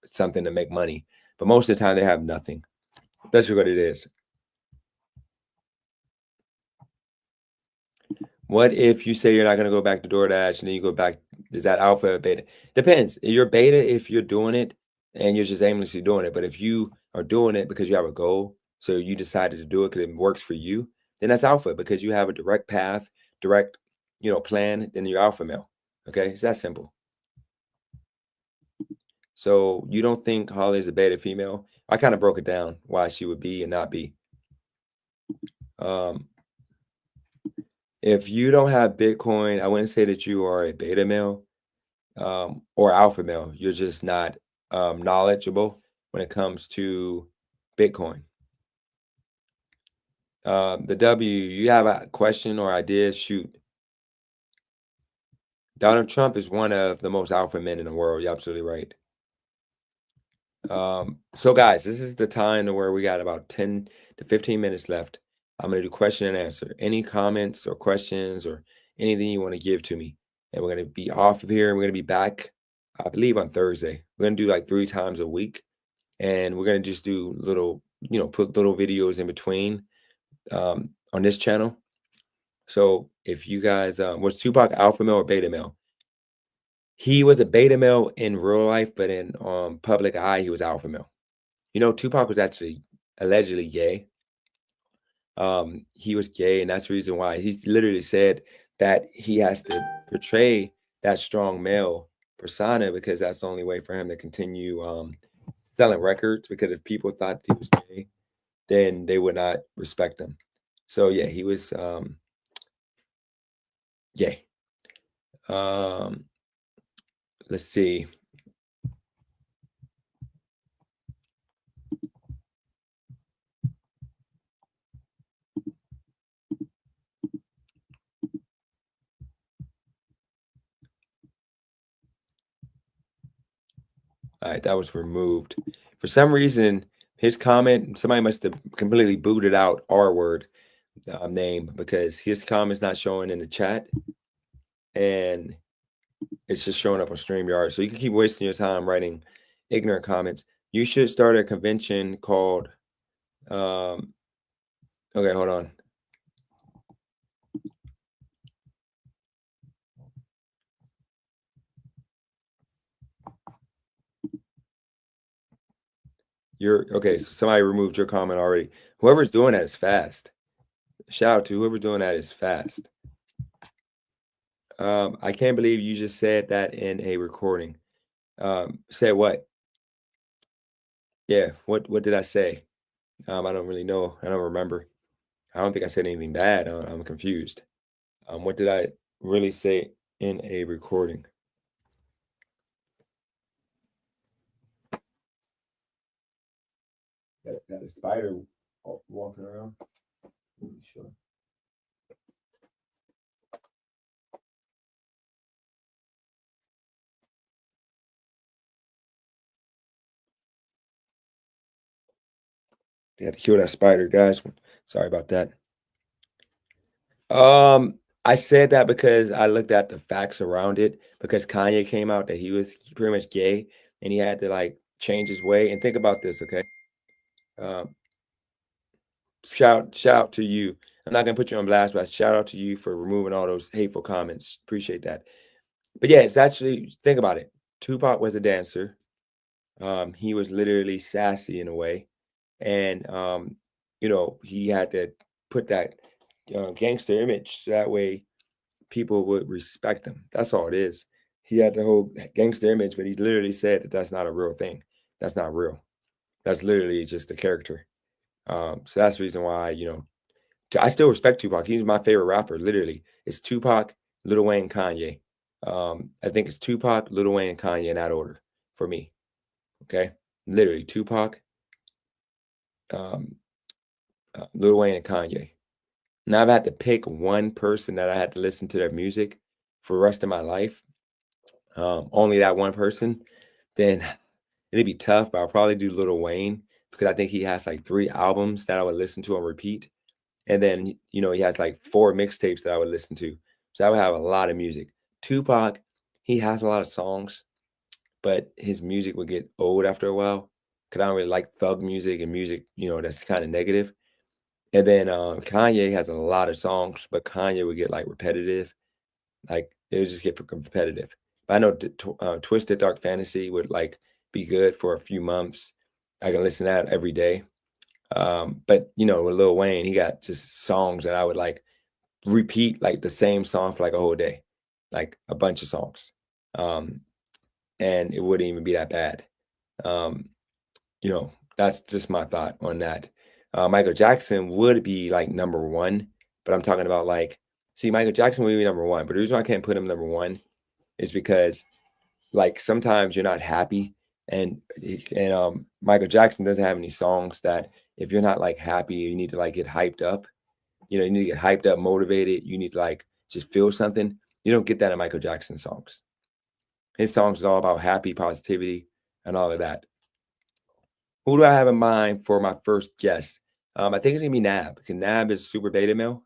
something to make money. But most of the time they have nothing. That's what it is. What if you say you're not going to go back to DoorDash and then you go back? Is that alpha or beta? Depends. You're beta if you're doing it and you're just aimlessly doing it. But if you are doing it because you have a goal, so you decided to do it because it works for you, then that's alpha because you have a direct path, direct, plan, then you're alpha male. Okay. It's that simple. So you don't think Holly is a beta female? I kind of broke it down why she would be and not be. Um, if you don't have Bitcoin, I wouldn't say that you are a beta male or alpha male. You're just not knowledgeable when it comes to Bitcoin. The W, you have a question or idea? Shoot. Donald Trump is one of the most alpha men in the world. You're absolutely right. So guys, this is the time to where we got about 10 to 15 minutes left. I'm going to do question and answer. Any comments or questions or anything you want to give to me. And we're going to be off of here. We're going to be back, I believe, on Thursday. We're going to do like 3 times a week. And we're going to just do little, put little videos in between on this channel. So if you guys, was Tupac alpha male or beta male? He was a beta male in real life, but in public eye, he was alpha male. Tupac was actually allegedly gay. He was gay, and that's the reason why he's literally said that he has to portray that strong male persona because that's the only way for him to continue selling records. Because if people thought he was gay, then they would not respect him. So yeah, he was gay. Let's see. All right, that was removed. For some reason, His comment, somebody must have completely booted out R word name because his comment's not showing in the chat and it's just showing up on StreamYard. So you can keep wasting your time writing ignorant comments. You should start a convention called, okay, hold on. Okay, so somebody removed your comment already. Whoever's doing that is fast. Shout out to whoever's doing that is fast. I can't believe you just said that in a recording. Said what? Yeah, what did I say? I don't really know. I don't remember. I don't think I said anything bad. I'm confused. What did I really say in a recording? Got a spider walking around. Sure. They had to kill that spider, guys. Sorry about that. I said that because I looked at the facts around it because Kanye came out that he was pretty much gay and he had to like change his way. And think about this, okay? Um, shout out to you. I'm not gonna put you on blast, but shout out to you for removing all those hateful comments. Appreciate that. But yeah, it's actually think about it. Tupac was a dancer. He was literally sassy in a way, and he had to put that gangster image so that way people would respect him. That's all it is. He had the whole gangster image, but he literally said that that's not a real thing. That's not real. That's literally just a character. So that's the reason why, I still respect Tupac. He's my favorite rapper, literally. It's Tupac, Lil Wayne, Kanye. I think it's Tupac, Lil Wayne, and Kanye in that order for me. Okay. Literally Tupac, um, Lil Wayne, and Kanye. Now, if I had to pick one person that I had to listen to their music for the rest of my life, only that one person, then it'd be tough, but I'll probably do Lil Wayne because I think he has like 3 albums that I would listen to on repeat. And then, he has like 4 mixtapes that I would listen to. So I would have a lot of music. Tupac, he has a lot of songs, but his music would get old after a while because I don't really like thug music and music, that's kind of negative. And then Kanye has a lot of songs, but Kanye would get like repetitive. Like it would just get competitive. But I know Twisted Dark Fantasy would like be good for a few months. I can listen to that every day. But with Lil Wayne, he got just songs that I would like repeat like the same song for like a whole day, like a bunch of songs. Um, and it wouldn't even be that bad. Um, that's just my thought on that. Michael Jackson would be like number one, but I'm talking about like, see, Michael Jackson would be number one, but the reason why I can't put him number one is because like sometimes you're not happy, and Michael Jackson doesn't have any songs that if you're not like happy, you need to like get hyped up. You need to get hyped up, motivated. You need to like just feel something. You don't get that in Michael Jackson songs. His songs is all about happy, positivity, and all of that. Who do I have in mind for my first guest? I think it's gonna be Nab because Nab is super beta male,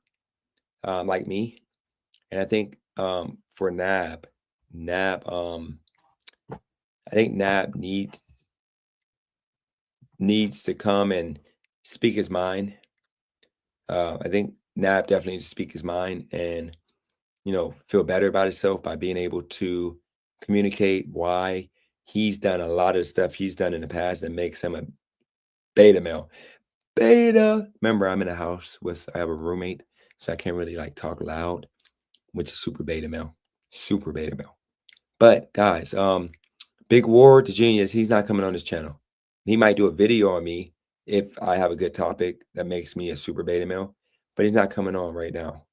like me, and I think for Nab, I think Nab needs to come and speak his mind. I think Nab definitely needs to speak his mind and feel better about himself by being able to communicate why he's done a lot of stuff he's done in the past that makes him a beta male. Beta. Remember, I'm in a house I have a roommate, so I can't really like talk loud, which is super beta male. Super beta male. But guys, Big Ward, the genius, he's not coming on this channel. He might do a video on me if I have a good topic that makes me a super beta male, but he's not coming on right now.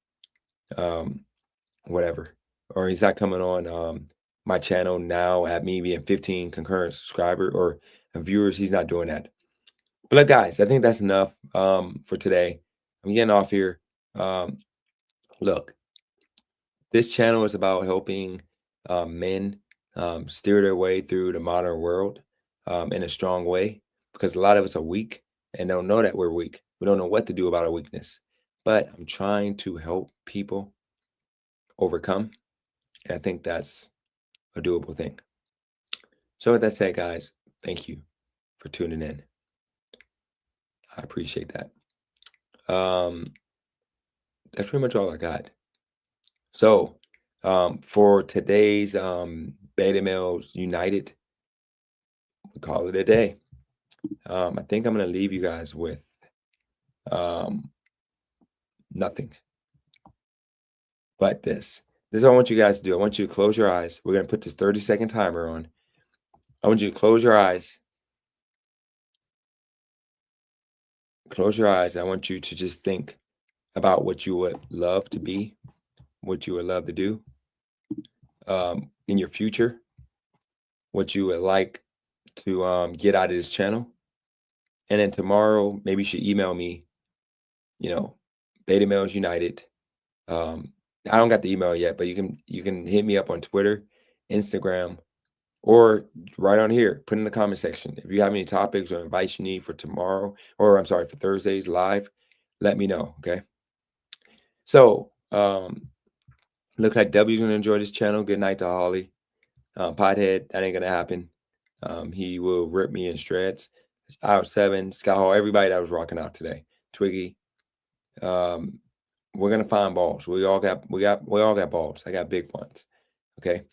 Whatever. Or he's not coming on my channel now at me being 15 concurrent subscriber or viewers. He's not doing that. But look, guys, I think that's enough for today. I'm getting off here. Look, this channel is about helping men steer their way through the modern world in a strong way. because a lot of us are weak and don't know that we're weak. We don't know what to do about our weakness. But I'm trying to help people overcome. And I think that's a doable thing. So, with that said, guys, thank you for tuning in. I appreciate that. That's pretty much all I got. So, for today's Beta Males United, we call it a day. I think I'm going to leave you guys with nothing but this. This is what I want you guys to do. I want you to close your eyes. We're going to put this 30-second timer on. I want you to close your eyes. Close your eyes. I want you to just think about what you would love to be, what you would love to do in your future, what you would like to get out of this channel. And then tomorrow, maybe you should email me, Beta Males United. I don't got the email yet, but you can hit me up on Twitter, Instagram, or right on here. Put in the comment section. If you have any topics or advice you need for tomorrow, or I'm sorry, for Thursday's live, let me know. Okay. So look like W's gonna enjoy this channel. Good night to Holly. Pothead, that ain't gonna happen. He will rip me in shreds. Out 7, Sky Hall, everybody that was rocking out today. Twiggy. We're gonna find balls. We all got balls. I got big ones. Okay.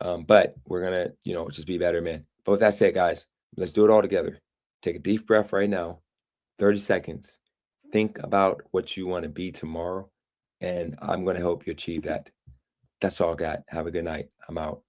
But we're gonna, just be better men. But with that said, guys, let's do it all together. Take a deep breath right now. 30 seconds. Think about what you want to be tomorrow, and I'm gonna help you achieve that. That's all I got. Have a good night. I'm out.